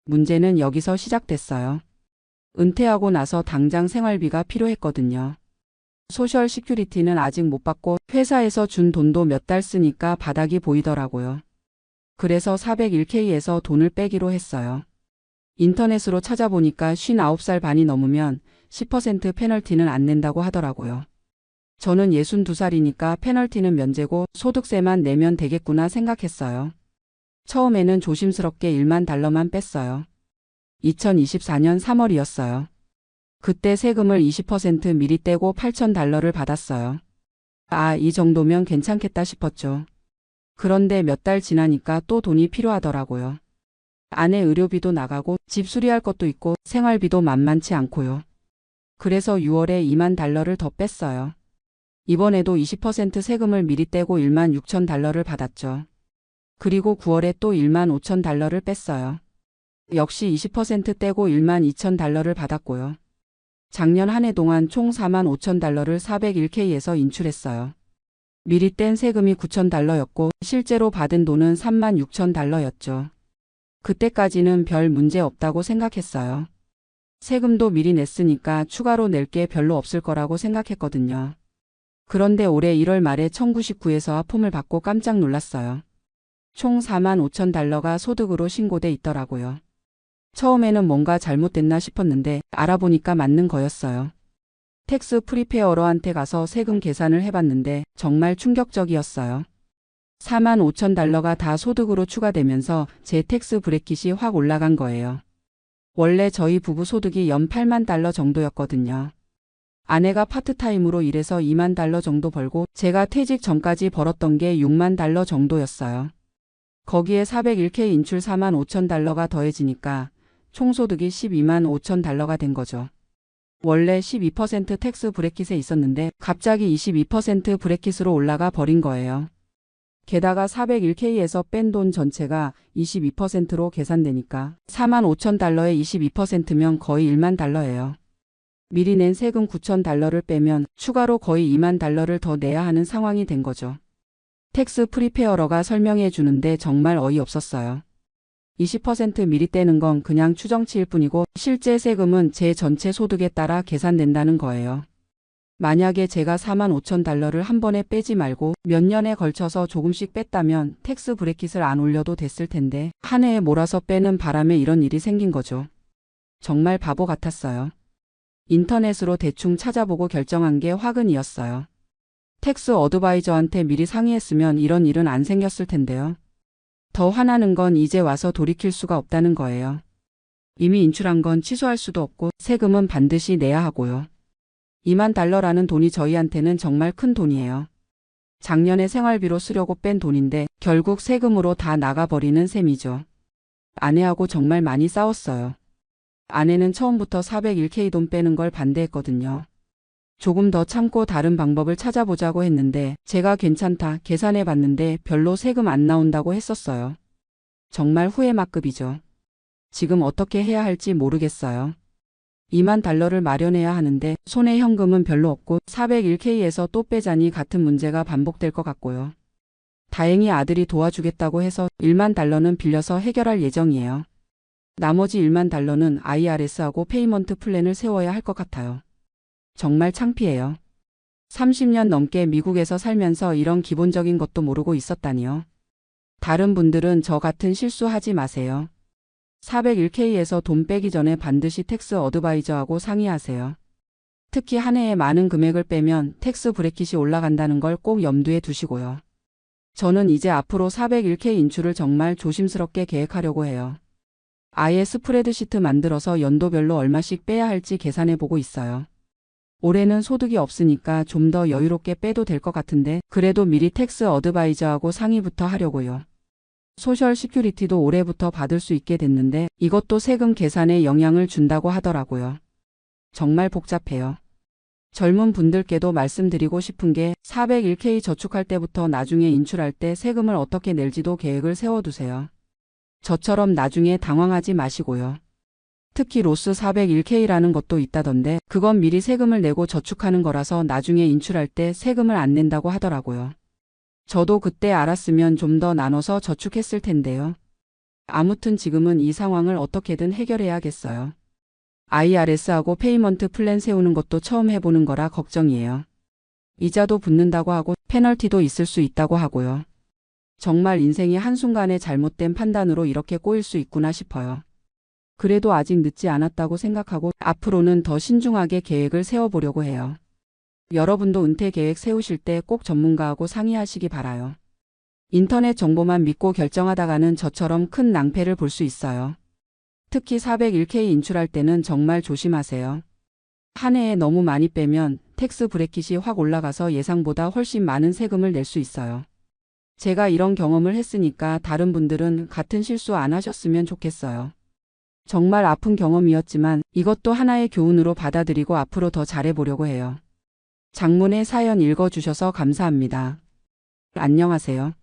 문제는 여기서 시작됐어요. 은퇴하고 나서 당장 생활비가 필요했거든요. 소셜 시큐리티는 아직 못 받고 회사에서 준 돈도 몇 달 쓰니까 바닥이 보이더라고요. 그래서 401k에서 돈을 빼기로 했어요. 인터넷으로 찾아보니까 59살 반이 넘으면 10% 페널티는 안 낸다고 하더라고요. 저는 62살이니까 페널티는 면제고 소득세만 내면 되겠구나 생각했어요. 처음에는 조심스럽게 1만 달러만 뺐어요. 2024년 3월이었어요. 그때 세금을 20% 미리 떼고 8천 달러를 받았어요. 아, 이 정도면 괜찮겠다 싶었죠. 그런데 몇 달 지나니까 또 돈이 필요하더라고요. 아내 의료비도 나가고 집 수리할 것도 있고 생활비도 만만치 않고요. 그래서 6월에 2만 달러를 더 뺐어요. 이번에도 20% 세금을 미리 떼고 1만 6천 달러를 받았죠. 그리고 9월에 또 1만 5천 달러를 뺐어요. 역시 20% 떼고 1만 2천 달러를 받았고요. 작년 한 해 동안 총 4만 5천 달러를 401k에서 인출했어요. 미리 뗀 세금이 9천 달러였고 실제로 받은 돈은 3만 6천 달러였죠. 그때까지는 별 문제 없다고 생각했어요. 세금도 미리 냈으니까 추가로 낼 게 별로 없을 거라고 생각했거든요. 그런데 올해 1월 말에 1099에서 하품을 받고 깜짝 놀랐어요. 총 4만 5천 달러가 소득으로 신고돼 있더라고요. 처음에는 뭔가 잘못됐나 싶었는데 알아보니까 맞는 거였어요. 텍스 프리페어러한테 가서 세금 계산을 해봤는데 정말 충격적이었어요. 4만 5천 달러가 다 소득으로 추가되면서 제 텍스 브래킷이 확 올라간 거예요. 원래 저희 부부 소득이 연 8만 달러 정도였거든요. 아내가 파트타임으로 일해서 2만 달러 정도 벌고 제가 퇴직 전까지 벌었던 게 6만 달러 정도였어요. 거기에 401k 인출 4만 5천 달러가 더해지니까 총소득이 12만 5천 달러가 된 거죠. 원래 12% 텍스 브래킷에 있었는데 갑자기 22% 브래킷으로 올라가 버린 거예요. 게다가 401k에서 뺀 돈 전체가 22%로 계산되니까 4만 5천 달러에 22%면 거의 1만 달러예요. 미리 낸 세금 9천 달러를 빼면 추가로 거의 2만 달러를 더 내야 하는 상황이 된 거죠. 텍스 프리페어러가 설명해 주는데 정말 어이없었어요. 20% 미리 떼는 건 그냥 추정치일 뿐이고 실제 세금은 제 전체 소득에 따라 계산된다는 거예요. 만약에 제가 45,000달러를 한 번에 빼지 말고 몇 년에 걸쳐서 조금씩 뺐다면 텍스 브래킷을 안 올려도 됐을 텐데 한 해에 몰아서 빼는 바람에 이런 일이 생긴 거죠. 정말 바보 같았어요. 인터넷으로 대충 찾아보고 결정한 게 화근이었어요. 텍스 어드바이저한테 미리 상의했으면 이런 일은 안 생겼을 텐데요. 더 화나는 건 이제 와서 돌이킬 수가 없다는 거예요. 이미 인출한 건 취소할 수도 없고 세금은 반드시 내야 하고요. 2만 달러라는 돈이 저희한테는 정말 큰 돈이에요. 작년에 생활비로 쓰려고 뺀 돈인데 결국 세금으로 다 나가버리는 셈이죠. 아내하고 정말 많이 싸웠어요. 아내는 처음부터 401k 돈 빼는 걸 반대했거든요. 조금 더 참고 다른 방법을 찾아보자고 했는데 제가 괜찮다 계산해 봤는데 별로 세금 안 나온다고 했었어요. 정말 후회막급이죠. 지금 어떻게 해야 할지 모르겠어요. 2만 달러를 마련해야 하는데 손에 현금은 별로 없고 401k에서 또 빼자니 같은 문제가 반복될 것 같고요. 다행히 아들이 도와주겠다고 해서 1만 달러는 빌려서 해결할 예정이에요. 나머지 1만 달러는 IRS하고 페이먼트 플랜을 세워야 할 것 같아요. 정말 창피해요. 30년 넘게 미국에서 살면서 이런 기본적인 것도 모르고 있었다니요. 다른 분들은 저 같은 실수하지 마세요. 401k에서 돈 빼기 전에 반드시 텍스 어드바이저하고 상의하세요. 특히 한 해에 많은 금액을 빼면 텍스 브래킷이 올라간다는 걸 꼭 염두에 두시고요. 저는 이제 앞으로 401k 인출을 정말 조심스럽게 계획하려고 해요. 아예 스프레드시트 만들어서 연도별로 얼마씩 빼야 할지 계산해 보고 있어요. 올해는 소득이 없으니까 좀 더 여유롭게 빼도 될 것 같은데 그래도 미리 텍스 어드바이저하고 상의부터 하려고요. 소셜 시큐리티도 올해부터 받을 수 있게 됐는데 이것도 세금 계산에 영향을 준다고 하더라고요. 정말 복잡해요. 젊은 분들께도 말씀드리고 싶은 게 401k 저축할 때부터 나중에 인출할 때 세금을 어떻게 낼지도 계획을 세워두세요. 저처럼 나중에 당황하지 마시고요. 특히 로스 401k라는 것도 있다던데 그건 미리 세금을 내고 저축하는 거라서 나중에 인출할 때 세금을 안 낸다고 하더라고요. 저도 그때 알았으면 좀 더 나눠서 저축했을 텐데요. 아무튼 지금은 이 상황을 어떻게든 해결해야겠어요. IRS하고 페이먼트 플랜 세우는 것도 처음 해보는 거라 걱정이에요. 이자도 붙는다고 하고 페널티도 있을 수 있다고 하고요. 정말 인생이 한순간에 잘못된 판단으로 이렇게 꼬일 수 있구나 싶어요. 그래도 아직 늦지 않았다고 생각하고 앞으로는 더 신중하게 계획을 세워보려고 해요. 여러분도 은퇴 계획 세우실 때 꼭 전문가하고 상의하시기 바라요. 인터넷 정보만 믿고 결정하다가는 저처럼 큰 낭패를 볼 수 있어요. 특히 401k 인출할 때는 정말 조심하세요. 한 해에 너무 많이 빼면 텍스 브래킷이 확 올라가서 예상보다 훨씬 많은 세금을 낼 수 있어요. 제가 이런 경험을 했으니까 다른 분들은 같은 실수 안 하셨으면 좋겠어요. 정말 아픈 경험이었지만 이것도 하나의 교훈으로 받아들이고 앞으로 더 잘해보려고 해요. 장문의 사연 읽어주셔서 감사합니다. 안녕하세요.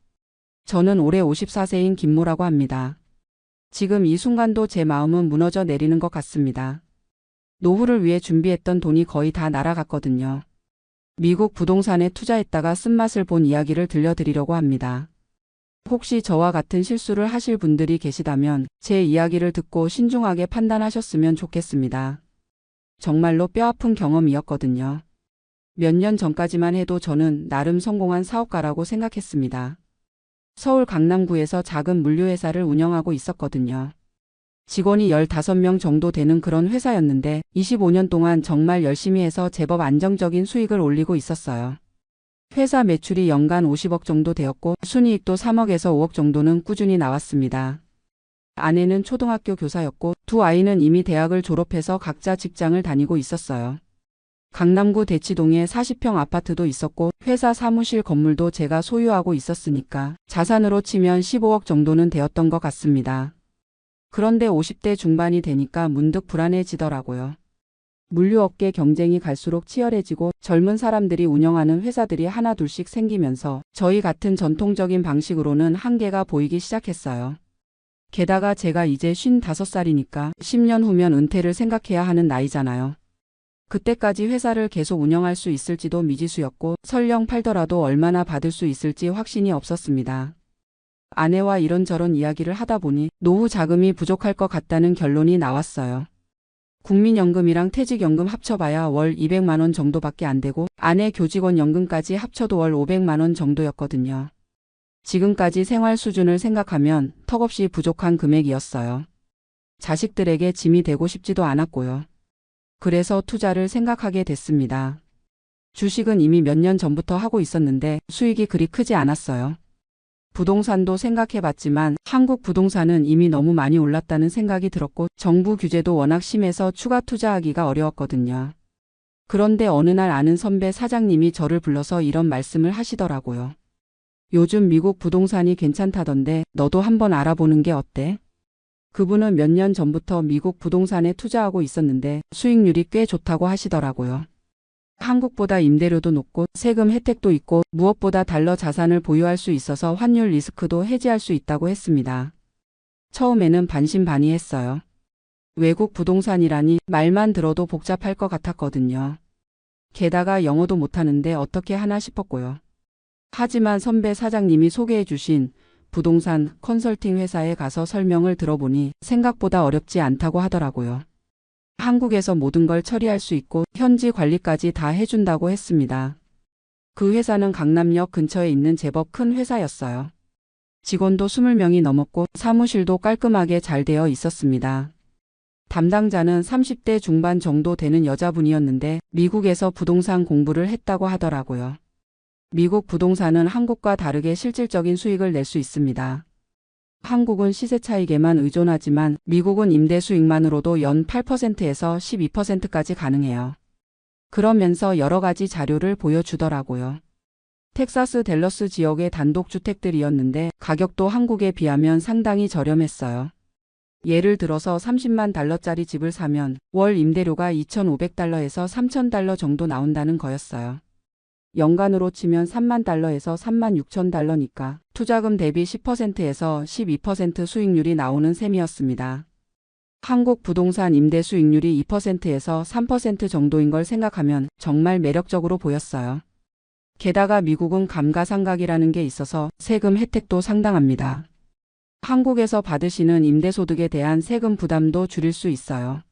저는 올해 54세인 김모라고 합니다. 지금 이 순간도 제 마음은 무너져 내리는 것 같습니다. 노후를 위해 준비했던 돈이 거의 다 날아갔거든요. 미국 부동산에 투자했다가 쓴맛을 본 이야기를 들려드리려고 합니다. 혹시 저와 같은 실수를 하실 분들이 계시다면 제 이야기를 듣고 신중하게 판단하셨으면 좋겠습니다. 정말로 뼈아픈 경험이었거든요. 몇 년 전까지만 해도 저는 나름 성공한 사업가라고 생각했습니다. 서울 강남구에서 작은 물류회사를 운영하고 있었거든요. 직원이 15명 정도 되는 그런 회사였는데 25년 동안 정말 열심히 해서 제법 안정적인 수익을 올리고 있었어요. 회사 매출이 연간 50억 정도 되었고 순이익도 3억에서 5억 정도는 꾸준히 나왔습니다. 아내는 초등학교 교사였고 두 아이는 이미 대학을 졸업해서 각자 직장을 다니고 있었어요. 강남구 대치동에 40평 아파트도 있었고 회사 사무실 건물도 제가 소유하고 있었으니까 자산으로 치면 15억 정도는 되었던 것 같습니다. 그런데 50대 중반이 되니까 문득 불안해지더라고요. 물류업계 경쟁이 갈수록 치열해지고 젊은 사람들이 운영하는 회사들이 하나 둘씩 생기면서 저희 같은 전통적인 방식으로는 한계가 보이기 시작했어요. 게다가 제가 이제 55살이니까 10년 후면 은퇴를 생각해야 하는 나이잖아요. 그때까지 회사를 계속 운영할 수 있을지도 미지수였고 설령 팔더라도 얼마나 받을 수 있을지 확신이 없었습니다. 아내와 이런저런 이야기를 하다 보니 노후 자금이 부족할 것 같다는 결론이 나왔어요. 국민연금이랑 퇴직연금 합쳐봐야 월 200만 원 정도밖에 안 되고 아내 교직원 연금까지 합쳐도 월 500만 원 정도였거든요. 지금까지 생활 수준을 생각하면 턱없이 부족한 금액이었어요. 자식들에게 짐이 되고 싶지도 않았고요. 그래서 투자를 생각하게 됐습니다. 주식은 이미 몇 년 전부터 하고 있었는데 수익이 그리 크지 않았어요. 부동산도 생각해봤지만 한국 부동산은 이미 너무 많이 올랐다는 생각이 들었고 정부 규제도 워낙 심해서 추가 투자하기가 어려웠거든요. 그런데 어느 날 아는 선배 사장님이 저를 불러서 이런 말씀을 하시더라고요. 요즘 미국 부동산이 괜찮다던데 너도 한번 알아보는 게 어때? 그분은 몇 년 전부터 미국 부동산에 투자하고 있었는데 수익률이 꽤 좋다고 하시더라고요. 한국보다 임대료도 높고 세금 혜택도 있고 무엇보다 달러 자산을 보유할 수 있어서 환율 리스크도 해지할 수 있다고 했습니다. 처음에는 반신반의했어요. 외국 부동산이라니 말만 들어도 복잡할 것 같았거든요. 게다가 영어도 못하는데 어떻게 하나 싶었고요. 하지만 선배 사장님이 소개해 주신 부동산 컨설팅 회사에 가서 설명을 들어보니 생각보다 어렵지 않다고 하더라고요. 한국에서 모든 걸 처리할 수 있고 현지 관리까지 다 해준다고 했습니다. 그 회사는 강남역 근처에 있는 제법 큰 회사였어요. 직원도 20명이 넘었고 사무실도 깔끔하게 잘 되어 있었습니다. 담당자는 30대 중반 정도 되는 여자분이었는데 미국에서 부동산 공부를 했다고 하더라고요. 미국 부동산은 한국과 다르게 실질적인 수익을 낼 수 있습니다. 한국은 시세 차익에만 의존하지만 미국은 임대 수익만으로도 연 8%에서 12%까지 가능해요. 그러면서 여러 가지 자료를 보여주더라고요. 텍사스 댈러스 지역의 단독주택들이었는데 가격도 한국에 비하면 상당히 저렴했어요. 예를 들어서 30만 달러짜리 집을 사면 월 임대료가 2,500달러에서 3,000달러 정도 나온다는 거였어요. 연간으로 치면 3만 달러에서 3만 6천 달러니까 투자금 대비 10%에서 12% 수익률이 나오는 셈이었습니다. 한국 부동산 임대 수익률이 2%에서 3% 정도인 걸 생각하면 정말 매력적으로 보였어요. 게다가 미국은 감가상각이라는 게 있어서 세금 혜택도 상당합니다. 한국에서 받으시는 임대소득에 대한 세금 부담도 줄일 수 있어요.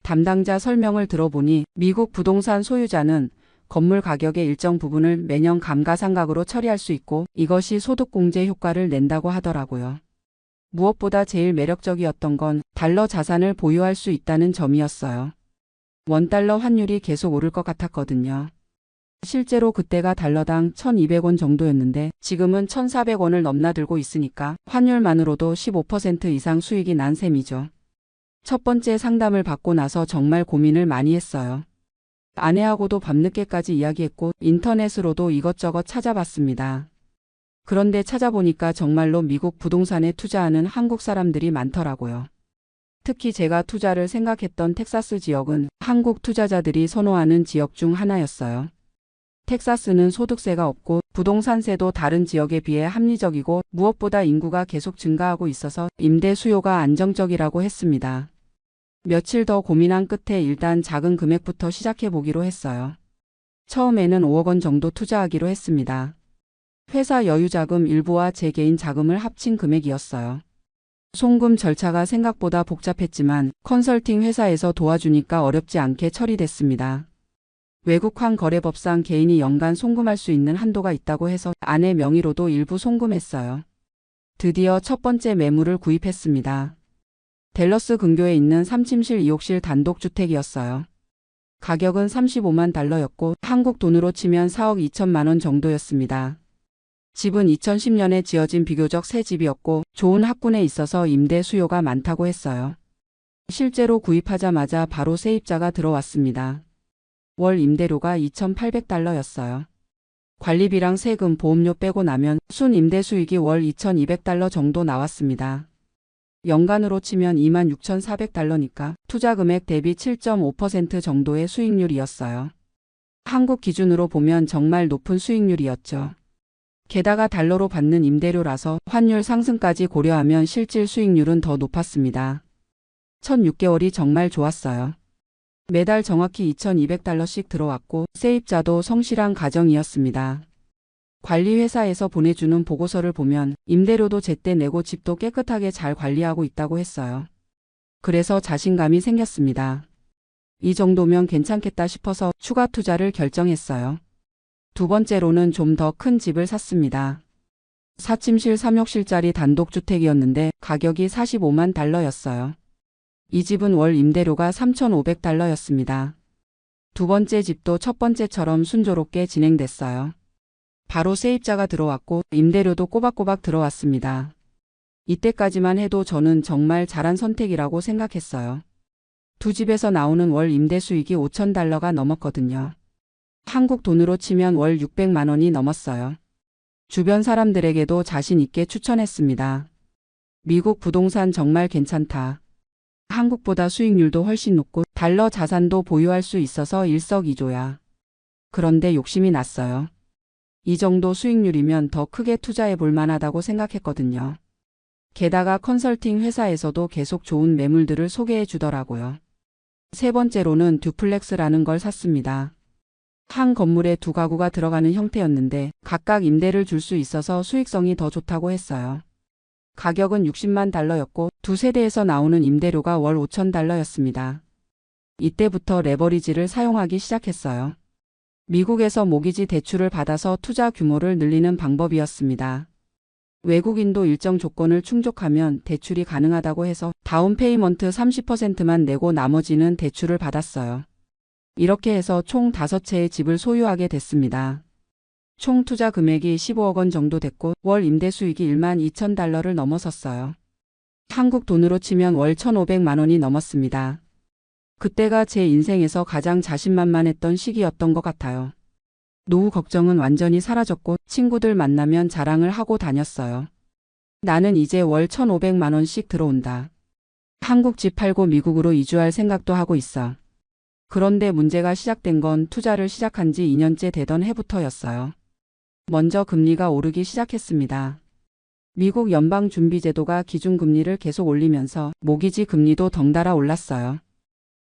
담당자 설명을 들어보니 미국 부동산 소유자는 건물 가격의 일정 부분을 매년 감가상각으로 처리할 수 있고 이것이 소득공제 효과를 낸다고 하더라고요. 무엇보다 제일 매력적이었던 건 달러 자산을 보유할 수 있다는 점이었어요. 원달러 환율이 계속 오를 것 같았거든요. 실제로 그때가 달러당 1,200원 정도였는데 지금은 1,400원을 넘나들고 있으니까 환율만으로도 15% 이상 수익이 난 셈이죠. 첫 번째 상담을 받고 나서 정말 고민을 많이 했어요. 아내하고도 밤늦게까지 이야기했고 인터넷으로도 이것저것 찾아봤습니다. 그런데 찾아보니까 정말로 미국 부동산에 투자하는 한국 사람들이 많더라고요. 특히 제가 투자를 생각했던 텍사스 지역은 한국 투자자들이 선호하는 지역 중 하나였어요. 텍사스는 소득세가 없고 부동산세도 다른 지역에 비해 합리적이고 무엇보다 인구가 계속 증가하고 있어서 임대 수요가 안정적이라고 했습니다. 며칠 더 고민한 끝에 일단 작은 금액부터 시작해 보기로 했어요. 처음에는 5억 원 정도 투자하기로 했습니다. 회사 여유자금 일부와 제 개인 자금을 합친 금액이었어요. 송금 절차가 생각보다 복잡했지만 컨설팅 회사에서 도와주니까 어렵지 않게 처리됐습니다. 외국환 거래법상 개인이 연간 송금할 수 있는 한도가 있다고 해서 아내 명의로도 일부 송금했어요. 드디어 첫 번째 매물을 구입했습니다. 댈러스 근교에 있는 3침실 2욕실 단독주택이었어요. 가격은 35만 달러였고 한국 돈으로 치면 4억 2천만 원 정도였습니다. 집은 2010년에 지어진 비교적 새 집이었고 좋은 학군에 있어서 임대 수요가 많다고 했어요. 실제로 구입하자마자 바로 세입자가 들어왔습니다. 월 임대료가 2,800달러였어요. 관리비랑 세금, 보험료 빼고 나면 순 임대 수익이 월 2,200달러 정도 나왔습니다. 연간으로 치면 26,400달러니까 투자 금액 대비 7.5% 정도의 수익률이었어요. 한국 기준으로 보면 정말 높은 수익률이었죠. 게다가 달러로 받는 임대료라서 환율 상승까지 고려하면 실질 수익률은 더 높았습니다. 첫 6개월이 정말 좋았어요. 매달 정확히 2,200달러씩 들어왔고 세입자도 성실한 가정이었습니다. 관리회사에서 보내주는 보고서를 보면 임대료도 제때 내고 집도 깨끗하게 잘 관리하고 있다고 했어요. 그래서 자신감이 생겼습니다. 이 정도면 괜찮겠다 싶어서 추가 투자를 결정했어요. 두 번째로는 좀 더 큰 집을 샀습니다. 4침실 3욕실짜리 단독주택이었는데 가격이 45만 달러였어요. 이 집은 월 임대료가 3,500달러였습니다. 두 번째 집도 첫 번째처럼 순조롭게 진행됐어요. 바로 세입자가 들어왔고 임대료도 꼬박꼬박 들어왔습니다. 이때까지만 해도 저는 정말 잘한 선택이라고 생각했어요. 두 집에서 나오는 월 임대 수익이 5,000달러가 넘었거든요. 한국 돈으로 치면 월 600만 원이 넘었어요. 주변 사람들에게도 자신 있게 추천했습니다. 미국 부동산 정말 괜찮다. 한국보다 수익률도 훨씬 높고 달러 자산도 보유할 수 있어서 일석이조야. 그런데 욕심이 났어요. 이 정도 수익률이면 더 크게 투자해 볼 만하다고 생각했거든요. 게다가 컨설팅 회사에서도 계속 좋은 매물들을 소개해 주더라고요. 세 번째로는 듀플렉스라는 걸 샀습니다. 한 건물에 두 가구가 들어가는 형태였는데 각각 임대를 줄 수 있어서 수익성이 더 좋다고 했어요. 가격은 60만 달러였고 두 세대에서 나오는 임대료가 월 5,000달러였습니다. 이때부터 레버리지를 사용하기 시작했어요. 미국에서 모기지 대출을 받아서 투자 규모를 늘리는 방법이었습니다. 외국인도 일정 조건을 충족하면 대출이 가능하다고 해서 다운 페이먼트 30%만 내고 나머지는 대출을 받았어요. 이렇게 해서 총 5채의 집을 소유하게 됐습니다. 총 투자 금액이 15억 원 정도 됐고 월 임대 수익이 1만 2천 달러를 넘어섰어요. 한국 돈으로 치면 월 1,500만 원이 넘었습니다. 그때가 제 인생에서 가장 자신만만했던 시기였던 것 같아요. 노후 걱정은 완전히 사라졌고 친구들 만나면 자랑을 하고 다녔어요. 나는 이제 월 1,500만 원씩 들어온다. 한국 집 팔고 미국으로 이주할 생각도 하고 있어. 그런데 문제가 시작된 건 투자를 시작한 지 2년째 되던 해부터였어요. 먼저 금리가 오르기 시작했습니다. 미국 연방준비제도가 기준금리를 계속 올리면서 모기지 금리도 덩달아 올랐어요.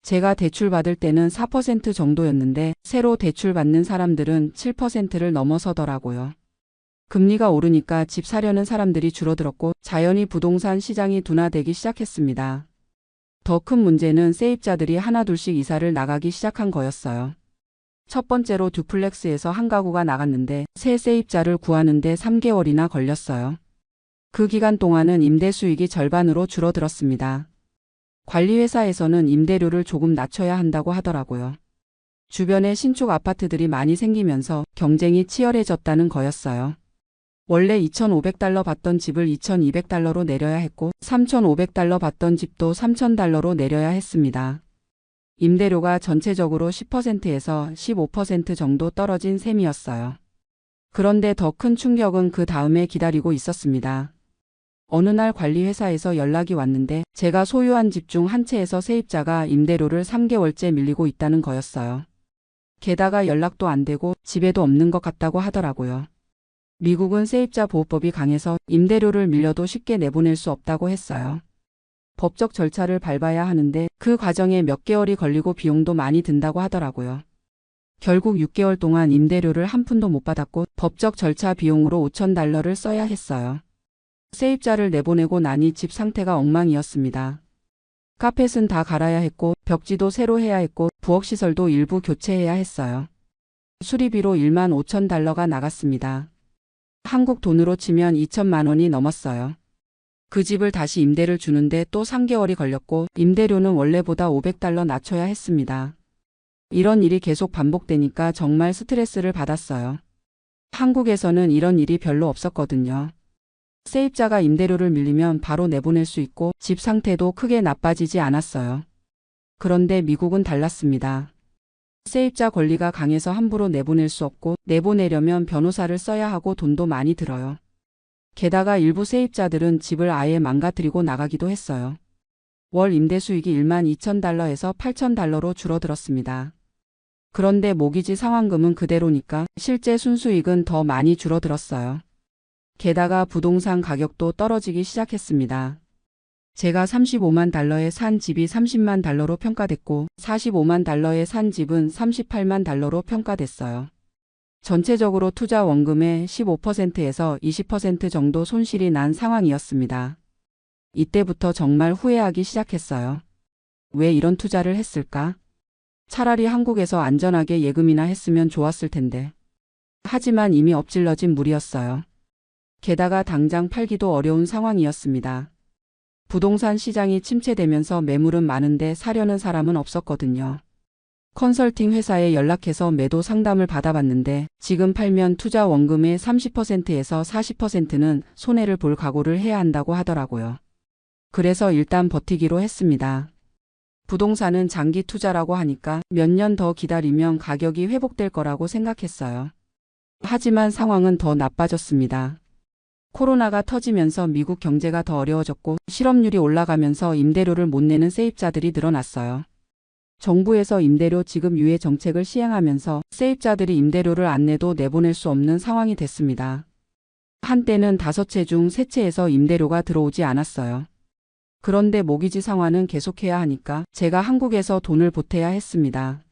제가 대출받을 때는 4% 정도였는데 새로 대출받는 사람들은 7%를 넘어서더라고요. 금리가 오르니까 집 사려는 사람들이 줄어들었고 자연히 부동산 시장이 둔화되기 시작했습니다. 더 큰 문제는 세입자들이 하나둘씩 이사를 나가기 시작한 거였어요. 첫 번째로 듀플렉스에서 한 가구가 나갔는데 새 세입자를 구하는데 3개월이나 걸렸어요. 그 기간 동안은 임대 수익이 절반으로 줄어들었습니다. 관리회사에서는 임대료를 조금 낮춰야 한다고 하더라고요. 주변에 신축 아파트들이 많이 생기면서 경쟁이 치열해졌다는 거였어요. 원래 2,500달러 받던 집을 2,200달러로 내려야 했고 3,500달러 받던 집도 3,000달러로 내려야 했습니다. 임대료가 전체적으로 10%에서 15% 정도 떨어진 셈이었어요. 그런데 더 큰 충격은 그 다음에 기다리고 있었습니다. 어느 날 관리회사에서 연락이 왔는데 제가 소유한 집 중 한 채에서 세입자가 임대료를 3개월째 밀리고 있다는 거였어요. 게다가 연락도 안 되고 집에도 없는 것 같다고 하더라고요. 미국은 세입자 보호법이 강해서 임대료를 밀려도 쉽게 내보낼 수 없다고 했어요. 법적 절차를 밟아야 하는데 그 과정에 몇 개월이 걸리고 비용도 많이 든다고 하더라고요. 결국 6개월 동안 임대료를 한 푼도 못 받았고 법적 절차 비용으로 5,000달러를 써야 했어요. 세입자를 내보내고 나니 집 상태가 엉망이었습니다. 카펫은 다 갈아야 했고 벽지도 새로 해야 했고 부엌시설도 일부 교체해야 했어요. 수리비로 1만 5천 달러가 나갔습니다. 한국 돈으로 치면 2천만 원이 넘었어요. 그 집을 다시 임대를 주는데 또 3개월이 걸렸고 임대료는 원래보다 500달러 낮춰야 했습니다. 이런 일이 계속 반복되니까 정말 스트레스를 받았어요. 한국에서는 이런 일이 별로 없었거든요. 세입자가 임대료를 밀리면 바로 내보낼 수 있고 집 상태도 크게 나빠지지 않았어요. 그런데 미국은 달랐습니다. 세입자 권리가 강해서 함부로 내보낼 수 없고 내보내려면 변호사를 써야 하고 돈도 많이 들어요. 게다가 일부 세입자들은 집을 아예 망가뜨리고 나가기도 했어요. 월 임대 수익이 1만 2천 달러에서 8천 달러로 줄어들었습니다. 그런데 모기지 상환금은 그대로니까 실제 순수익은 더 많이 줄어들었어요. 게다가 부동산 가격도 떨어지기 시작했습니다. 제가 35만 달러에 산 집이 30만 달러로 평가됐고 45만 달러에 산 집은 38만 달러로 평가됐어요. 전체적으로 투자 원금의 15%에서 20% 정도 손실이 난 상황이었습니다. 이때부터 정말 후회하기 시작했어요. 왜 이런 투자를 했을까? 차라리 한국에서 안전하게 예금이나 했으면 좋았을 텐데. 하지만 이미 엎질러진 물이었어요. 게다가 당장 팔기도 어려운 상황이었습니다. 부동산 시장이 침체되면서 매물은 많은데 사려는 사람은 없었거든요. 컨설팅 회사에 연락해서 매도 상담을 받아봤는데 지금 팔면 투자 원금의 30%에서 40%는 손해를 볼 각오를 해야 한다고 하더라고요. 그래서 일단 버티기로 했습니다. 부동산은 장기 투자라고 하니까 몇 년 더 기다리면 가격이 회복될 거라고 생각했어요. 하지만 상황은 더 나빠졌습니다. 코로나가 터지면서 미국 경제가 더 어려워졌고 실업률이 올라가면서 임대료를 못 내는 세입자들이 늘어났어요. 정부에서 임대료 지급 유예 정책을 시행하면서 세입자들이 임대료를 안 내도 내보낼 수 없는 상황이 됐습니다. 한때는 5채 중 3채에서 임대료가 들어오지 않았어요. 그런데 모기지 상환은 계속해야 하니까 제가 한국에서 돈을 보태야 했습니다.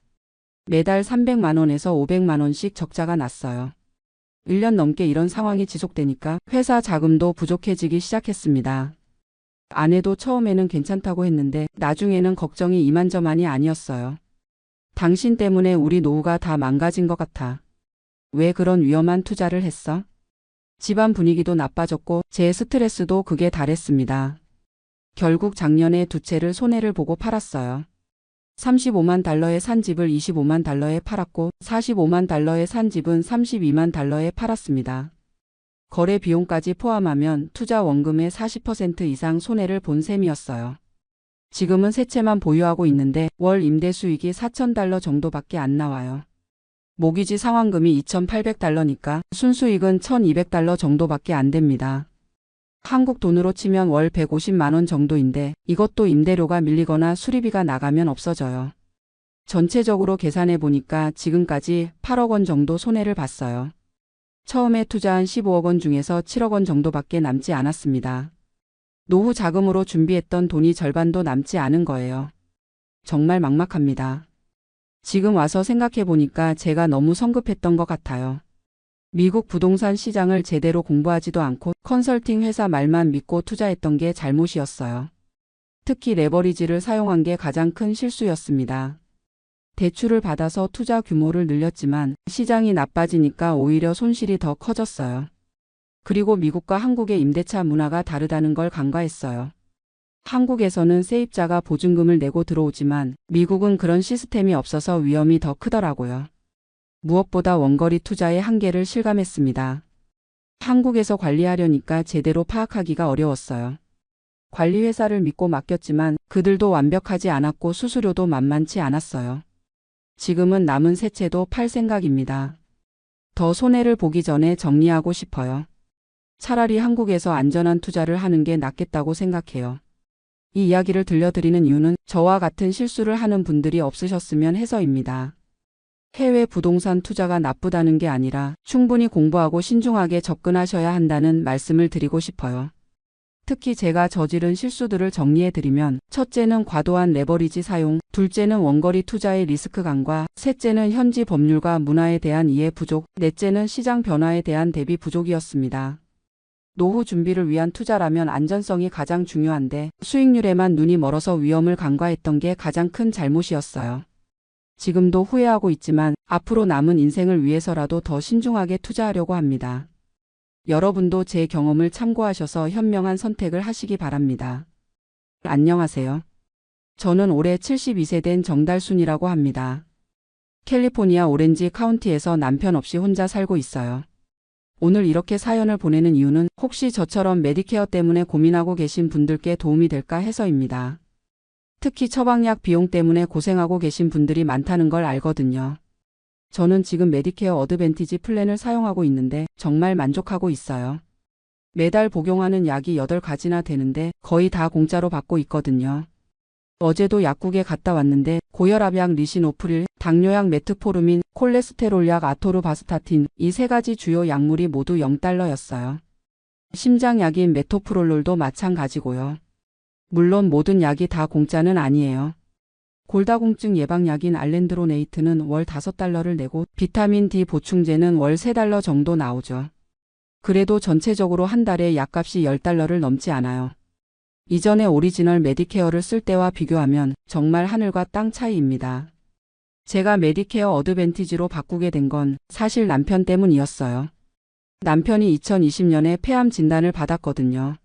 매달 300만 원에서 500만 원씩 적자가 났어요. 1년 넘게 이런 상황이 지속되니까 회사 자금도 부족해지기 시작했습니다. 아내도 처음에는 괜찮다고 했는데 나중에는 걱정이 이만저만이 아니었어요. 당신 때문에 우리 노후가 다 망가진 것 같아. 왜 그런 위험한 투자를 했어? 집안 분위기도 나빠졌고 제 스트레스도 극에 달했습니다. 결국 작년에 2채를 손해를 보고 팔았어요. 35만 달러에 산 집을 25만 달러에 팔았고 45만 달러에 산 집은 32만 달러에 팔았습니다. 거래 비용까지 포함하면 투자 원금의 40% 이상 손해를 본 셈이었어요. 지금은 3채만 보유하고 있는데 월 임대 수익이 4,000달러 정도밖에 안 나와요. 모기지 상환금이 2,800달러니까 순수익은 1,200달러 정도밖에 안 됩니다. 한국 돈으로 치면 월 150만 원 정도인데 이것도 임대료가 밀리거나 수리비가 나가면 없어져요. 전체적으로 계산해 보니까 지금까지 8억 원 정도 손해를 봤어요. 처음에 투자한 15억 원 중에서 7억 원 정도밖에 남지 않았습니다. 노후 자금으로 준비했던 돈이 절반도 남지 않은 거예요. 정말 막막합니다. 지금 와서 생각해 보니까 제가 너무 성급했던 것 같아요. 미국 부동산 시장을 제대로 공부하지도 않고 컨설팅 회사 말만 믿고 투자했던 게 잘못이었어요. 특히 레버리지를 사용한 게 가장 큰 실수였습니다. 대출을 받아서 투자 규모를 늘렸지만 시장이 나빠지니까 오히려 손실이 더 커졌어요. 그리고 미국과 한국의 임대차 문화가 다르다는 걸 간과했어요. 한국에서는 세입자가 보증금을 내고 들어오지만 미국은 그런 시스템이 없어서 위험이 더 크더라고요. 무엇보다 원거리 투자의 한계를 실감했습니다. 한국에서 관리하려니까 제대로 파악하기가 어려웠어요. 관리회사를 믿고 맡겼지만 그들도 완벽하지 않았고 수수료도 만만치 않았어요. 지금은 남은 3채도 팔 생각입니다. 더 손해를 보기 전에 정리하고 싶어요. 차라리 한국에서 안전한 투자를 하는 게 낫겠다고 생각해요. 이 이야기를 들려드리는 이유는 저와 같은 실수를 하는 분들이 없으셨으면 해서입니다. 해외 부동산 투자가 나쁘다는 게 아니라 충분히 공부하고 신중하게 접근하셔야 한다는 말씀을 드리고 싶어요. 특히 제가 저지른 실수들을 정리해드리면 첫째는 과도한 레버리지 사용, 둘째는 원거리 투자의 리스크 감과, 셋째는 현지 법률과 문화에 대한 이해 부족, 넷째는 시장 변화에 대한 대비 부족이었습니다. 노후 준비를 위한 투자라면 안전성이 가장 중요한데 수익률에만 눈이 멀어서 위험을 간과했던 게 가장 큰 잘못이었어요. 지금도 후회하고 있지만 앞으로 남은 인생을 위해서라도 더 신중하게 투자하려고 합니다. 여러분도 제 경험을 참고하셔서 현명한 선택을 하시기 바랍니다. 안녕하세요. 저는 올해 72세 된 정달순이라고 합니다. 캘리포니아 오렌지 카운티에서 남편 없이 혼자 살고 있어요. 오늘 이렇게 사연을 보내는 이유는 혹시 저처럼 메디케어 때문에 고민하고 계신 분들께 도움이 될까 해서입니다. 특히 처방약 비용 때문에 고생하고 계신 분들이 많다는 걸 알거든요. 저는 지금 메디케어 어드밴티지 플랜을 사용하고 있는데 정말 만족하고 있어요. 매달 복용하는 약이 8가지나 되는데 거의 다 공짜로 받고 있거든요. 어제도 약국에 갔다 왔는데 고혈압약 리시노프릴, 당뇨약 메트포르민, 콜레스테롤약 아토르바스타틴 이 3가지 주요 약물이 모두 0달러였어요. 심장약인 메토프롤롤도 마찬가지고요. 물론 모든 약이 다 공짜는 아니에요. 골다공증 예방약인 알렌드로네이트는 월 5달러를 내고 비타민 D 보충제는 월 3달러 정도 나오죠. 그래도 전체적으로 한 달에 약값이 10달러를 넘지 않아요. 이전에 오리지널 메디케어를 쓸 때와 비교하면 정말 하늘과 땅 차이입니다. 제가 메디케어 어드밴티지로 바꾸게 된 건 사실 남편 때문이었어요. 남편이 2020년에 폐암 진단을 받았거든요.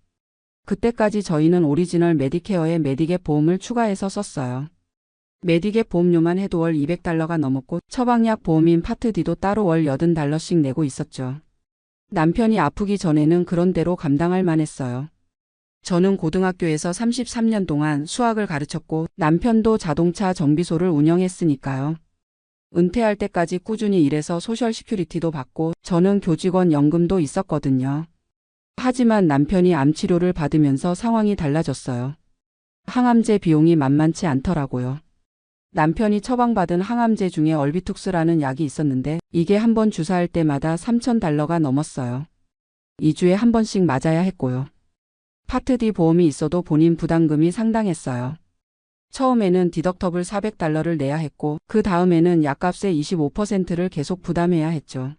그때까지 저희는 오리지널 메디케어에 메디갭 보험을 추가해서 썼어요. 메디갭 보험료만 해도 월 $200가 넘었고 처방약 보험인 파트 D도 따로 월 $80씩 내고 있었죠. 남편이 아프기 전에는 그런 대로 감당할 만했어요. 저는 고등학교에서 33년 동안 수학을 가르쳤고 남편도 자동차 정비소를 운영했으니까요. 은퇴할 때까지 꾸준히 일해서 소셜 시큐리티도 받고 저는 교직원 연금도 있었거든요. 하지만 남편이 암 치료를 받으면서 상황이 달라졌어요. 항암제 비용이 만만치 않더라고요. 남편이 처방받은 항암제 중에 얼비툭스라는 약이 있었는데 이게 한 번 주사할 때마다 $3,000가 넘었어요. 2주에 한 번씩 맞아야 했고요. 파트 D 보험이 있어도 본인 부담금이 상당했어요. 처음에는 디덕터블 $400를 내야 했고 그 다음에는 약값의 25%를 계속 부담해야 했죠.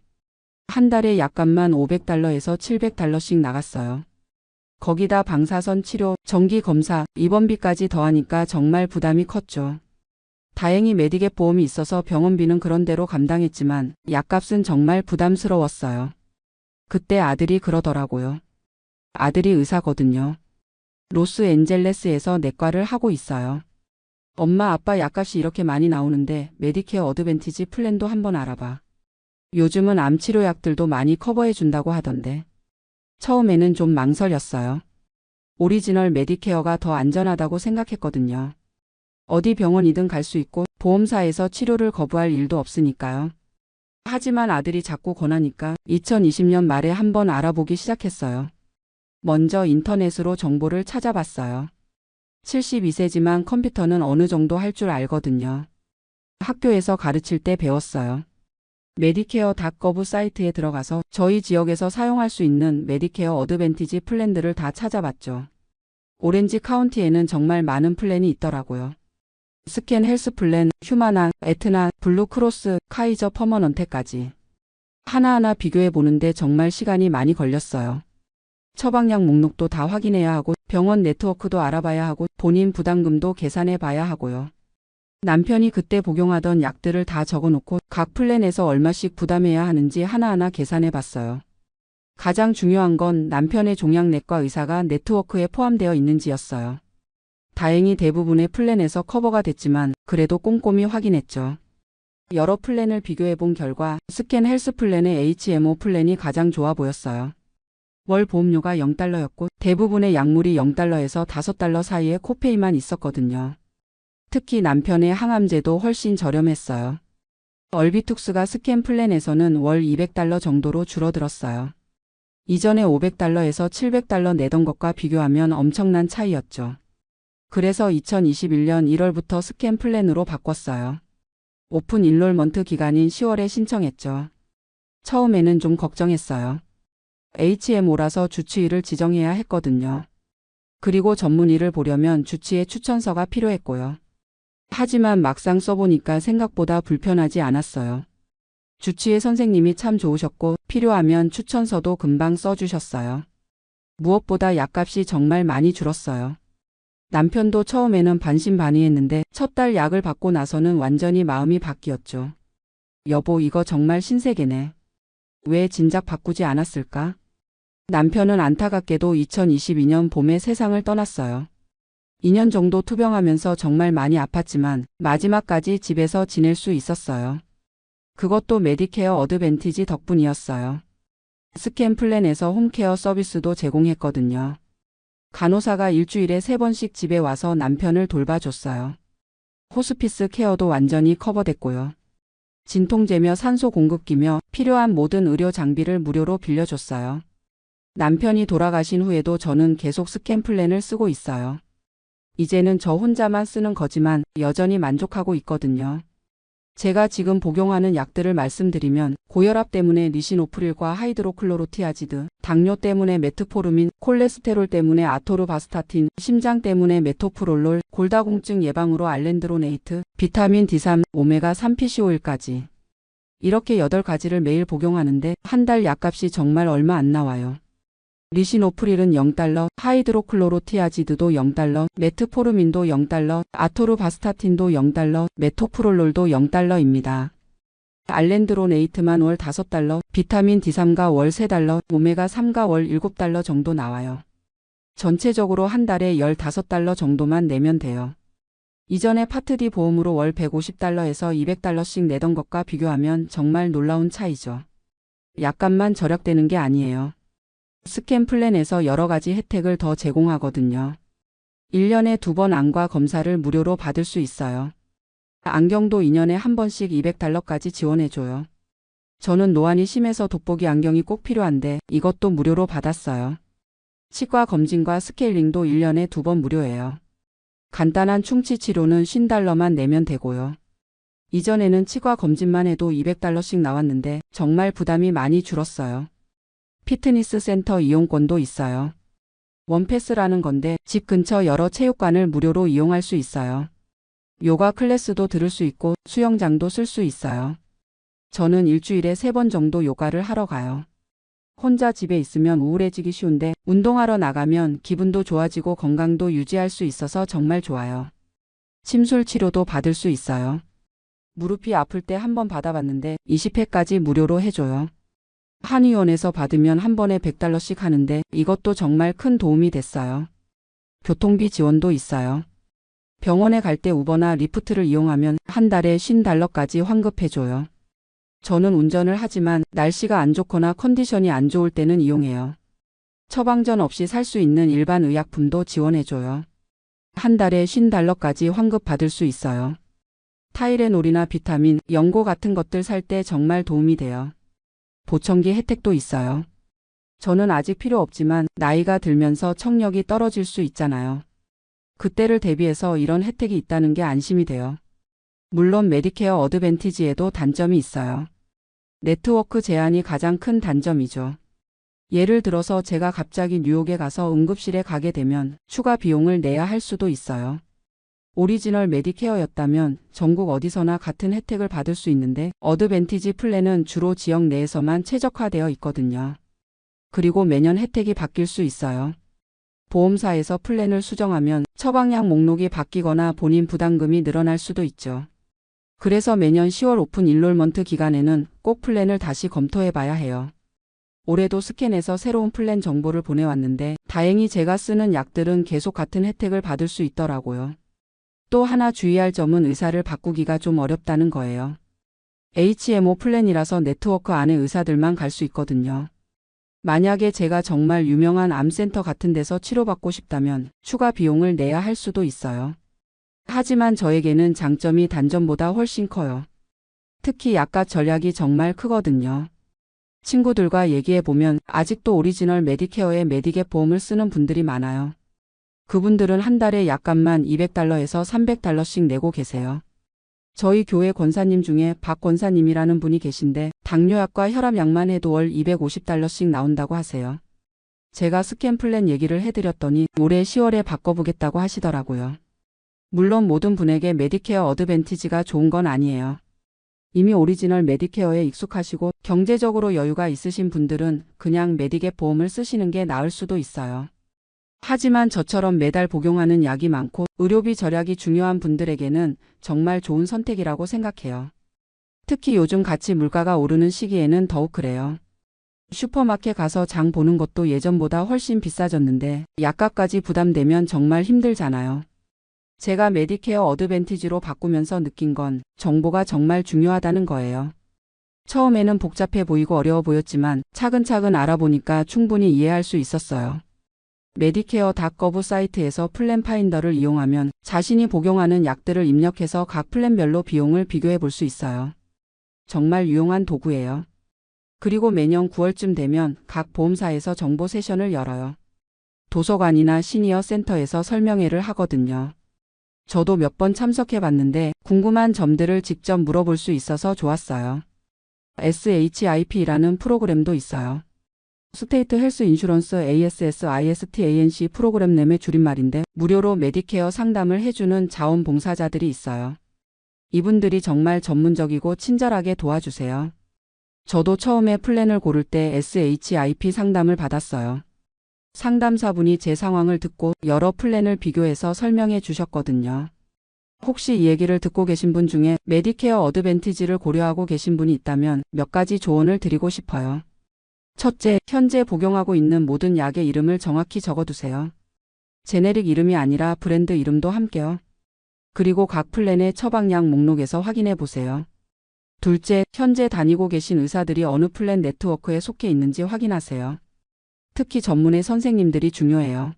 한 달에 약값만 $500에서 $700씩 나갔어요. 거기다 방사선 치료, 정기 검사, 입원비까지 더하니까 정말 부담이 컸죠. 다행히 메디갭 보험이 있어서 병원비는 그런대로 감당했지만 약값은 정말 부담스러웠어요. 그때 아들이 그러더라고요. 아들이 의사거든요. 로스앤젤레스에서 내과를 하고 있어요. 엄마 아빠 약값이 이렇게 많이 나오는데 메디케어 어드밴티지 플랜도 한번 알아봐. 요즘은 암 치료약들도 많이 커버해 준다고 하던데. 처음에는 좀 망설였어요. 오리지널 메디케어가 더 안전하다고 생각했거든요. 어디 병원이든 갈 수 있고 보험사에서 치료를 거부할 일도 없으니까요. 하지만 아들이 자꾸 권하니까 2020년 말에 한번 알아보기 시작했어요. 먼저 인터넷으로 정보를 찾아봤어요. 72세지만 컴퓨터는 어느 정도 할 줄 알거든요. 학교에서 가르칠 때 배웠어요. 메디케어.gov 사이트에 들어가서 저희 지역에서 사용할 수 있는 메디케어 어드밴티지 플랜들을 다 찾아봤죠. 오렌지 카운티에는 정말 많은 플랜이 있더라고요. 스캔 헬스 플랜, 휴마나, 에트나, 블루크로스, 카이저 퍼머넌테까지. 하나하나 비교해 보는데 정말 시간이 많이 걸렸어요. 처방약 목록도 다 확인해야 하고 병원 네트워크도 알아봐야 하고 본인 부담금도 계산해 봐야 하고요. 남편이 그때 복용하던 약들을 다 적어놓고 각 플랜에서 얼마씩 부담해야 하는지 하나하나 계산해 봤어요. 가장 중요한 건 남편의 종양내과 의사가 네트워크에 포함되어 있는지였어요. 다행히 대부분의 플랜에서 커버가 됐지만 그래도 꼼꼼히 확인했죠. 여러 플랜을 비교해 본 결과 스캔 헬스 플랜의 HMO 플랜이 가장 좋아 보였어요. 월 보험료가 $0였고 대부분의 약물이 $0에서 $5 사이에 코페이만 있었거든요. 특히 남편의 항암제도 훨씬 저렴했어요. 얼비툭스가 스캔 플랜에서는 월 $200 정도로 줄어들었어요. 이전에 $500에서 $700 내던 것과 비교하면 엄청난 차이였죠. 그래서 2021년 1월부터 스캔 플랜으로 바꿨어요. 오픈 인롤먼트 기간인 10월에 신청했죠. 처음에는 좀 걱정했어요. HMO라서 주치의를 지정해야 했거든요. 그리고 전문의를 보려면 주치의 추천서가 필요했고요. 하지만 막상 써보니까 생각보다 불편하지 않았어요. 주치의 선생님이 참 좋으셨고 필요하면 추천서도 금방 써주셨어요. 무엇보다 약값이 정말 많이 줄었어요. 남편도 처음에는 반신반의했는데 첫 달 약을 받고 나서는 완전히 마음이 바뀌었죠. 여보, 이거 정말 신세계네. 왜 진작 바꾸지 않았을까? 남편은 안타깝게도 2022년 봄에 세상을 떠났어요. 2년 정도 투병하면서 정말 많이 아팠지만 마지막까지 집에서 지낼 수 있었어요. 그것도 메디케어 어드밴티지 덕분이었어요. 스캔 플랜에서 홈케어 서비스도 제공했거든요. 간호사가 일주일에 3번씩 집에 와서 남편을 돌봐줬어요. 호스피스 케어도 완전히 커버됐고요. 진통제며 산소 공급기며 필요한 모든 의료 장비를 무료로 빌려줬어요. 남편이 돌아가신 후에도 저는 계속 스캔 플랜을 쓰고 있어요. 이제는 저 혼자만 쓰는 거지만 여전히 만족하고 있거든요. 제가 지금 복용하는 약들을 말씀드리면 고혈압 때문에 리시노프릴과 하이드로클로로티아지드, 당뇨 때문에 메트포르민, 콜레스테롤 때문에 아토르바스타틴, 심장 때문에 메토프롤롤, 골다공증 예방으로 알렌드로네이트, 비타민 D3, 오메가3 PCO일까지. 이렇게 8가지를 매일 복용하는데 한 달 약값이 정말 얼마 안 나와요. 리시노프릴은 0달러, 하이드로클로로티아지드도 0달러, 메트포르민도 0달러, 아토르바스타틴도 0달러, 메토프롤롤도 0달러입니다. 알렌드로네이트만 월 5달러, 비타민 D3가 월 3달러, 오메가3가 월 7달러 정도 나와요. 전체적으로 한 달에 15달러 정도만 내면 돼요. 이전에 파트 D 보험으로 월 150달러에서 200달러씩 내던 것과 비교하면 정말 놀라운 차이죠. 약간만 절약되는 게 아니에요. 스캔 플랜에서 여러 가지 혜택을 더 제공하거든요. 1년에 2번 안과 검사를 무료로 받을 수 있어요. 안경도 2년에 한 번씩 200달러까지 지원해줘요. 저는 노안이 심해서 돋보기 안경이 꼭 필요한데 이것도 무료로 받았어요. 치과 검진과 스케일링도 1년에 2번 무료예요. 간단한 충치 치료는 50달러만 내면 되고요. 이전에는 치과 검진만 해도 200달러씩 나왔는데 정말 부담이 많이 줄었어요. 피트니스 센터 이용권도 있어요. 원패스라는 건데 집 근처 여러 체육관을 무료로 이용할 수 있어요. 요가 클래스도 들을 수 있고 수영장도 쓸 수 있어요. 저는 일주일에 3번 정도 요가를 하러 가요. 혼자 집에 있으면 우울해지기 쉬운데 운동하러 나가면 기분도 좋아지고 건강도 유지할 수 있어서 정말 좋아요. 침술 치료도 받을 수 있어요. 무릎이 아플 때 한 번 받아봤는데 20회까지 무료로 해줘요. 한의원에서 받으면 한 번에 100달러씩 하는데 이것도 정말 큰 도움이 됐어요. 교통비 지원도 있어요. 병원에 갈 때 우버나 리프트를 이용하면 한 달에 50달러까지 환급해줘요. 저는 운전을 하지만 날씨가 안 좋거나 컨디션이 안 좋을 때는 이용해요. 처방전 없이 살 수 있는 일반 의약품도 지원해줘요. 한 달에 50달러까지 환급받을 수 있어요. 타이레놀이나 비타민, 연고 같은 것들 살 때 정말 도움이 돼요. 보청기 혜택도 있어요. 저는 아직 필요 없지만 나이가 들면서 청력이 떨어질 수 있잖아요. 그때를 대비해서 이런 혜택이 있다는 게 안심이 돼요. 물론 메디케어 어드밴티지에도 단점이 있어요. 네트워크 제한이 가장 큰 단점이죠. 예를 들어서 제가 갑자기 뉴욕에 가서 응급실에 가게 되면 추가 비용을 내야 할 수도 있어요. 오리지널 메디케어였다면 전국 어디서나 같은 혜택을 받을 수 있는데 어드밴티지 플랜은 주로 지역 내에서만 최적화되어 있거든요. 그리고 매년 혜택이 바뀔 수 있어요. 보험사에서 플랜을 수정하면 처방약 목록이 바뀌거나 본인 부담금이 늘어날 수도 있죠. 그래서 매년 10월 오픈 인롤먼트 기간에는 꼭 플랜을 다시 검토해 봐야 해요. 올해도 스캔에서 새로운 플랜 정보를 보내왔는데 다행히 제가 쓰는 약들은 계속 같은 혜택을 받을 수 있더라고요. 또 하나 주의할 점은 의사를 바꾸기가 좀 어렵다는 거예요. HMO 플랜이라서 네트워크 안에 의사들만 갈 수 있거든요. 만약에 제가 정말 유명한 암센터 같은 데서 치료받고 싶다면 추가 비용을 내야 할 수도 있어요. 하지만 저에게는 장점이 단점보다 훨씬 커요. 특히 약값 절약이 정말 크거든요. 친구들과 얘기해보면 아직도 오리지널 메디케어의 메디갭 보험을 쓰는 분들이 많아요. 그분들은 한 달에 약값만 200달러에서 300달러씩 내고 계세요. 저희 교회 권사님 중에 박 권사님이라는 분이 계신데 당뇨약과 혈압약만 해도 월 250달러씩 나온다고 하세요. 제가 스캔 플랜 얘기를 해드렸더니 올해 10월에 바꿔보겠다고 하시더라고요. 물론 모든 분에게 메디케어 어드밴티지가 좋은 건 아니에요. 이미 오리지널 메디케어에 익숙하시고 경제적으로 여유가 있으신 분들은 그냥 메디갭 보험을 쓰시는 게 나을 수도 있어요. 하지만 저처럼 매달 복용하는 약이 많고 의료비 절약이 중요한 분들에게는 정말 좋은 선택이라고 생각해요. 특히 요즘 같이 물가가 오르는 시기에는 더욱 그래요. 슈퍼마켓 가서 장 보는 것도 예전보다 훨씬 비싸졌는데 약값까지 부담되면 정말 힘들잖아요. 제가 메디케어 어드밴티지로 바꾸면서 느낀 건 정보가 정말 중요하다는 거예요. 처음에는 복잡해 보이고 어려워 보였지만 차근차근 알아보니까 충분히 이해할 수 있었어요. 메디케어.gov 사이트에서 플랜 파인더를 이용하면 자신이 복용하는 약들을 입력해서 각 플랜별로 비용을 비교해 볼 수 있어요. 정말 유용한 도구예요. 그리고 매년 9월쯤 되면 각 보험사에서 정보 세션을 열어요. 도서관이나 시니어 센터에서 설명회를 하거든요. 저도 몇 번 참석해 봤는데 궁금한 점들을 직접 물어볼 수 있어서 좋았어요. SHIP라는 프로그램도 있어요. 스테이트 헬스 인슈런스 ASSISTANC 프로그램 nem의 줄임말인데 무료로 메디케어 상담을 해주는 자원봉사자들이 있어요. 이분들이 정말 전문적이고 친절하게 도와주세요. 저도 처음에 플랜을 고를 때 SHIP 상담을 받았어요. 상담사분이 제 상황을 듣고 여러 플랜을 비교해서 설명해 주셨거든요. 혹시 이 얘기를 듣고 계신 분 중에 메디케어 어드밴티지를 고려하고 계신 분이 있다면 몇 가지 조언을 드리고 싶어요. 첫째, 현재 복용하고 있는 모든 약의 이름을 정확히 적어두세요. 제네릭 이름이 아니라 브랜드 이름도 함께요. 그리고 각 플랜의 처방약 목록에서 확인해 보세요. 둘째, 현재 다니고 계신 의사들이 어느 플랜 네트워크에 속해 있는지 확인하세요. 특히 전문의 선생님들이 중요해요.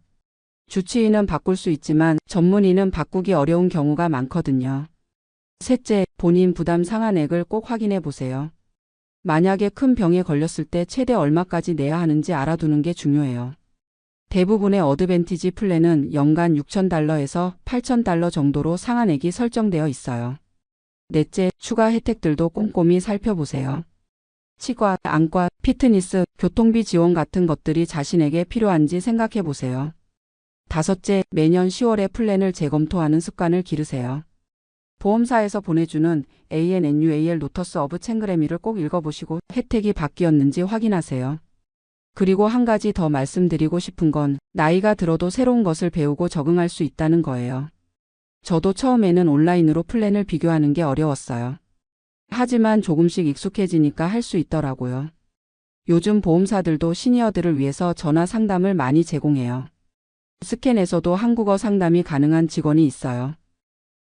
주치의는 바꿀 수 있지만 전문의는 바꾸기 어려운 경우가 많거든요. 셋째, 본인 부담 상한액을 꼭 확인해 보세요. 만약에 큰 병에 걸렸을 때 최대 얼마까지 내야 하는지 알아두는 게 중요해요. 대부분의 어드밴티지 플랜은 연간 $6,000에서 $8,000 정도로 상한액이 설정되어 있어요. 넷째, 추가 혜택들도 꼼꼼히 살펴보세요. 치과, 안과, 피트니스, 교통비 지원 같은 것들이 자신에게 필요한지 생각해 보세요. 다섯째, 매년 10월에 플랜을 재검토하는 습관을 기르세요. 보험사에서 보내주는 ANNUAL 노터스 오브 챙그레미를 꼭 읽어보시고 혜택이 바뀌었는지 확인하세요. 그리고 한 가지 더 말씀드리고 싶은 건 나이가 들어도 새로운 것을 배우고 적응할 수 있다는 거예요. 저도 처음에는 온라인으로 플랜을 비교하는 게 어려웠어요. 하지만 조금씩 익숙해지니까 할 수 있더라고요. 요즘 보험사들도 시니어들을 위해서 전화 상담을 많이 제공해요. 스캔에서도 한국어 상담이 가능한 직원이 있어요.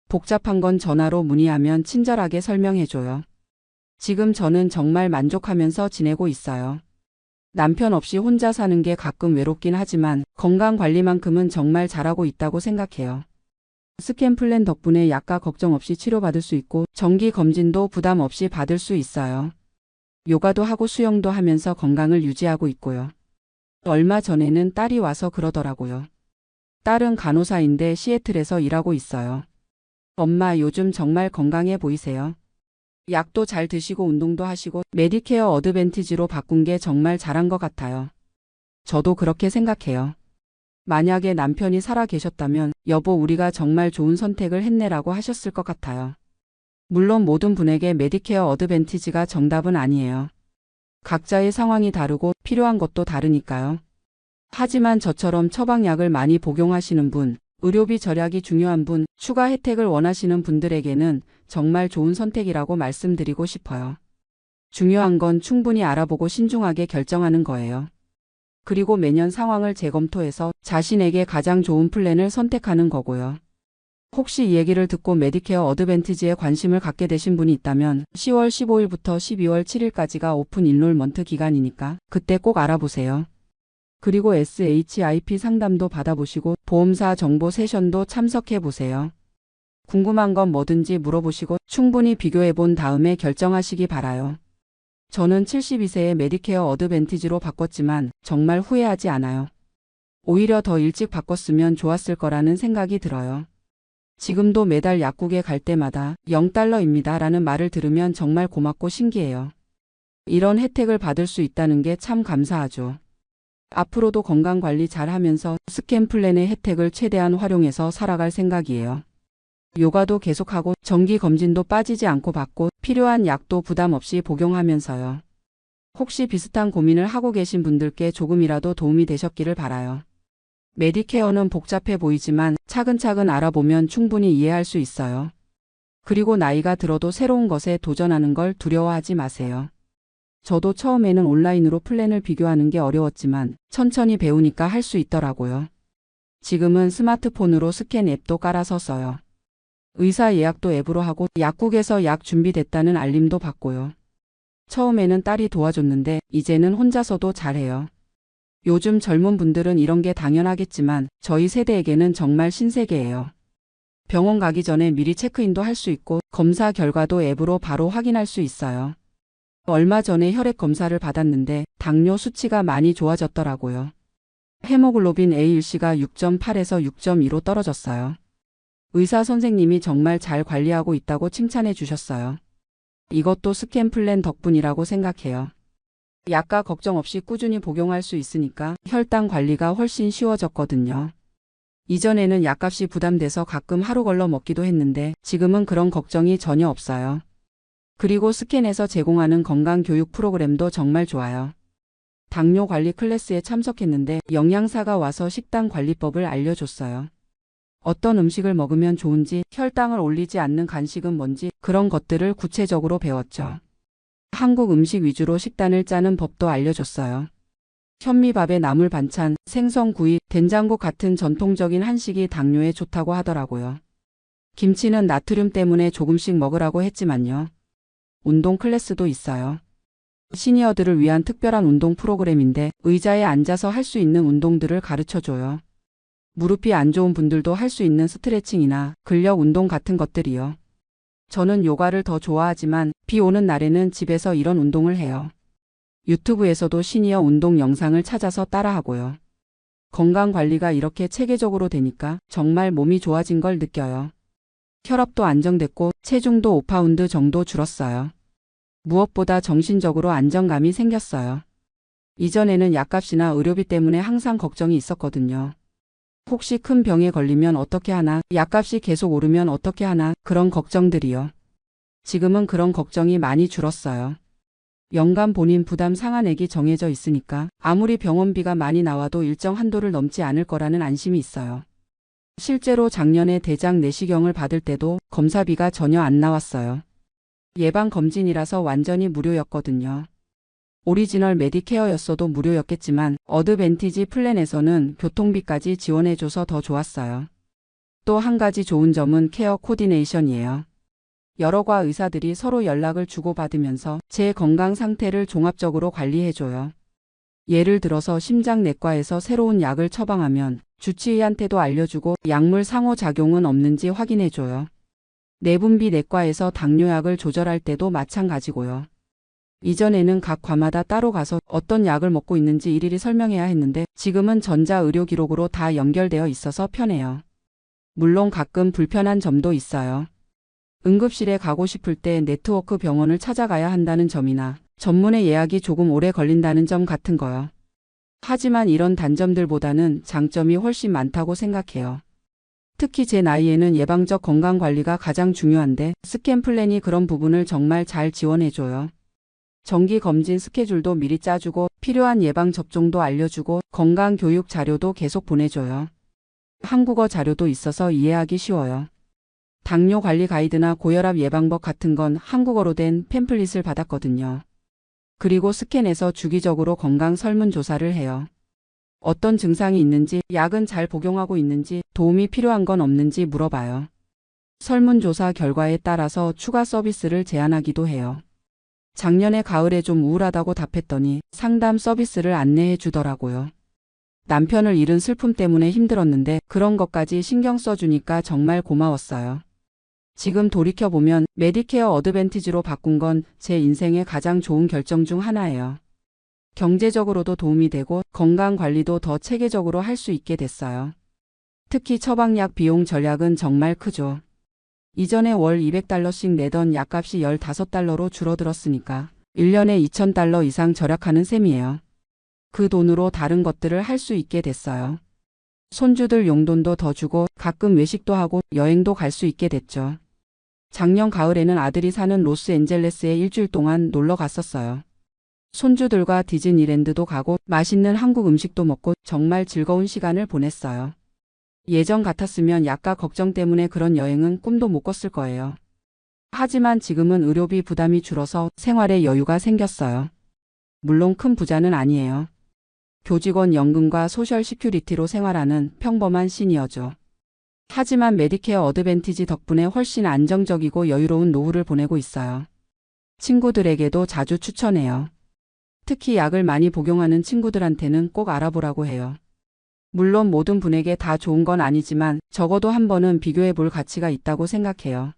복잡한 건 전화로 문의하면 친절하게 설명해줘요. 지금 저는 정말 만족하면서 지내고 있어요. 남편 없이 혼자 사는 게 가끔 외롭긴 하지만 건강관리만큼은 정말 잘하고 있다고 생각해요. 스캔 플랜 덕분에 약과 걱정 없이 치료받을 수 있고 정기 검진도 부담 없이 받을 수 있어요. 요가도 하고 수영도 하면서 건강을 유지하고 있고요. 얼마 전에는 딸이 와서 그러더라고요. 딸은 간호사인데 시애틀에서 일하고 있어요. 엄마, 요즘 정말 건강해 보이세요. 약도 잘 드시고 운동도 하시고 메디케어 어드밴티지로 바꾼 게 정말 잘한 것 같아요. 저도 그렇게 생각해요. 만약에 남편이 살아 계셨다면 여보, 우리가 정말 좋은 선택을 했네라고 하셨을 것 같아요. 물론 모든 분에게 메디케어 어드밴티지가 정답은 아니에요. 각자의 상황이 다르고 필요한 것도 다르니까요. 하지만 저처럼 처방약을 많이 복용하시는 분, 의료비 절약이 중요한 분, 추가 혜택을 원하시는 분들에게는 정말 좋은 선택이라고 말씀드리고 싶어요. 중요한 건 충분히 알아보고 신중하게 결정하는 거예요. 그리고 매년 상황을 재검토해서 자신에게 가장 좋은 플랜을 선택하는 거고요. 혹시 이 얘기를 듣고 메디케어 어드밴티지에 관심을 갖게 되신 분이 있다면 10월 15일부터 12월 7일까지가 오픈 인롤먼트 기간이니까 그때 꼭 알아보세요. 그리고 SHIP 상담도 받아보시고 보험사 정보 세션도 참석해보세요. 궁금한 건 뭐든지 물어보시고 충분히 비교해본 다음에 결정하시기 바라요. 저는 72세에 메디케어 어드밴티지로 바꿨지만 정말 후회하지 않아요. 오히려 더 일찍 바꿨으면 좋았을 거라는 생각이 들어요. 지금도 매달 약국에 갈 때마다 $0입니다 라는 말을 들으면 정말 고맙고 신기해요. 이런 혜택을 받을 수 있다는 게 참 감사하죠. 앞으로도 건강관리 잘 하면서 스캔 플랜의 혜택을 최대한 활용해서 살아갈 생각이에요. 요가도 계속하고 정기검진도 빠지지 않고 받고 필요한 약도 부담 없이 복용하면서요. 혹시 비슷한 고민을 하고 계신 분들께 조금이라도 도움이 되셨기를 바라요. 메디케어는 복잡해 보이지만 차근차근 알아보면 충분히 이해할 수 있어요. 그리고 나이가 들어도 새로운 것에 도전하는 걸 두려워하지 마세요. 저도 처음에는 온라인으로 플랜을 비교하는 게 어려웠지만 천천히 배우니까 할 수 있더라고요. 지금은 스마트폰으로 스캔 앱도 깔아서 써요. 의사 예약도 앱으로 하고 약국에서 약 준비됐다는 알림도 받고요. 처음에는 딸이 도와줬는데 이제는 혼자서도 잘해요. 요즘 젊은 분들은 이런 게 당연하겠지만 저희 세대에게는 정말 신세계예요. 병원 가기 전에 미리 체크인도 할 수 있고 검사 결과도 앱으로 바로 확인할 수 있어요. 얼마 전에 혈액 검사를 받았는데 당뇨 수치가 많이 좋아졌더라고요. 헤모글로빈 A1C가 6.8에서 6.2로 떨어졌어요. 의사 선생님이 정말 잘 관리하고 있다고 칭찬해 주셨어요. 이것도 스캔 플랜 덕분이라고 생각해요. 약과 걱정 없이 꾸준히 복용할 수 있으니까 혈당 관리가 훨씬 쉬워졌거든요. 이전에는 약값이 부담돼서 가끔 하루 걸러 먹기도 했는데 지금은 그런 걱정이 전혀 없어요. 그리고 스캔에서 제공하는 건강교육 프로그램도 정말 좋아요. 당뇨 관리 클래스에 참석했는데 영양사가 와서 식단 관리법을 알려줬어요. 어떤 음식을 먹으면 좋은지, 혈당을 올리지 않는 간식은 뭔지 그런 것들을 구체적으로 배웠죠. 한국 음식 위주로 식단을 짜는 법도 알려줬어요. 현미밥에 나물 반찬, 생선구이, 된장국 같은 전통적인 한식이 당뇨에 좋다고 하더라고요. 김치는 나트륨 때문에 조금씩 먹으라고 했지만요. 운동 클래스도 있어요. 시니어들을 위한 특별한 운동 프로그램인데 의자에 앉아서 할 수 있는 운동들을 가르쳐줘요. 무릎이 안 좋은 분들도 할 수 있는 스트레칭이나 근력 운동 같은 것들이요. 저는 요가를 더 좋아하지만 비 오는 날에는 집에서 이런 운동을 해요. 유튜브에서도 시니어 운동 영상을 찾아서 따라하고요. 건강 관리가 이렇게 체계적으로 되니까 정말 몸이 좋아진 걸 느껴요. 혈압도 안정됐고 체중도 5파운드 정도 줄었어요. 무엇보다 정신적으로 안정감이 생겼어요. 이전에는 약값이나 의료비 때문에 항상 걱정이 있었거든요. 혹시 큰 병에 걸리면 어떻게 하나, 약값이 계속 오르면 어떻게 하나, 그런 걱정들이요. 지금은 그런 걱정이 많이 줄었어요. 연간 본인 부담 상한액이 정해져 있으니까 아무리 병원비가 많이 나와도 일정 한도를 넘지 않을 거라는 안심이 있어요. 실제로 작년에 대장 내시경을 받을 때도 검사비가 전혀 안 나왔어요. 예방검진이라서 완전히 무료였거든요. 오리지널 메디케어였어도 무료였겠지만 어드밴티지 플랜에서는 교통비까지 지원해줘서 더 좋았어요. 또 한 가지 좋은 점은 케어 코디네이션이에요. 여러 과 의사들이 서로 연락을 주고받으면서 제 건강 상태를 종합적으로 관리해줘요. 예를 들어서 심장내과에서 새로운 약을 처방하면 주치의한테도 알려주고 약물 상호작용은 없는지 확인해줘요. 내분비 내과에서 당뇨약을 조절할 때도 마찬가지고요. 이전에는 각 과마다 따로 가서 어떤 약을 먹고 있는지 일일이 설명해야 했는데 지금은 전자의료기록으로 다 연결되어 있어서 편해요. 물론 가끔 불편한 점도 있어요. 응급실에 가고 싶을 때 네트워크 병원을 찾아가야 한다는 점이나 전문의 예약이 조금 오래 걸린다는 점 같은 거요. 하지만 이런 단점들보다는 장점이 훨씬 많다고 생각해요. 특히 제 나이에는 예방적 건강관리가 가장 중요한데 스캔 플랜이 그런 부분을 정말 잘 지원해줘요. 정기검진 스케줄도 미리 짜주고 필요한 예방접종도 알려주고 건강교육 자료도 계속 보내줘요. 한국어 자료도 있어서 이해하기 쉬워요. 당뇨 관리 가이드나 고혈압 예방법 같은 건 한국어로 된 팸플릿을 받았거든요. 그리고 스캔해서 주기적으로 건강 설문조사를 해요. 어떤 증상이 있는지, 약은 잘 복용하고 있는지, 도움이 필요한 건 없는지 물어봐요. 설문조사 결과에 따라서 추가 서비스를 제안하기도 해요. 작년에 가을에 좀 우울하다고 답했더니 상담 서비스를 안내해 주더라고요. 남편을 잃은 슬픔 때문에 힘들었는데 그런 것까지 신경 써주니까 정말 고마웠어요. 지금 돌이켜보면 메디케어 어드밴티지로 바꾼 건 제 인생의 가장 좋은 결정 중 하나예요. 경제적으로도 도움이 되고 건강관리도 더 체계적으로 할 수 있게 됐어요. 특히 처방약 비용 절약은 정말 크죠. 이전에 월 200달러씩 내던 약값이 15달러로 줄어들었으니까 1년에 2000달러 이상 절약하는 셈이에요. 그 돈으로 다른 것들을 할 수 있게 됐어요. 손주들 용돈도 더 주고 가끔 외식도 하고 여행도 갈 수 있게 됐죠. 작년 가을에는 아들이 사는 로스앤젤레스에 일주일 동안 놀러 갔었어요. 손주들과 디즈니랜드도 가고 맛있는 한국 음식도 먹고 정말 즐거운 시간을 보냈어요. 예전 같았으면 약가 걱정 때문에 그런 여행은 꿈도 못 꿨을 거예요. 하지만 지금은 의료비 부담이 줄어서 생활에 여유가 생겼어요. 물론 큰 부자는 아니에요. 교직원 연금과 소셜 시큐리티로 생활하는 평범한 시니어죠. 하지만 메디케어 어드밴티지 덕분에 훨씬 안정적이고 여유로운 노후를 보내고 있어요. 친구들에게도 자주 추천해요. 특히 약을 많이 복용하는 친구들한테는 꼭 알아보라고 해요. 물론 모든 분에게 다 좋은 건 아니지만 적어도 한 번은 비교해 볼 가치가 있다고 생각해요.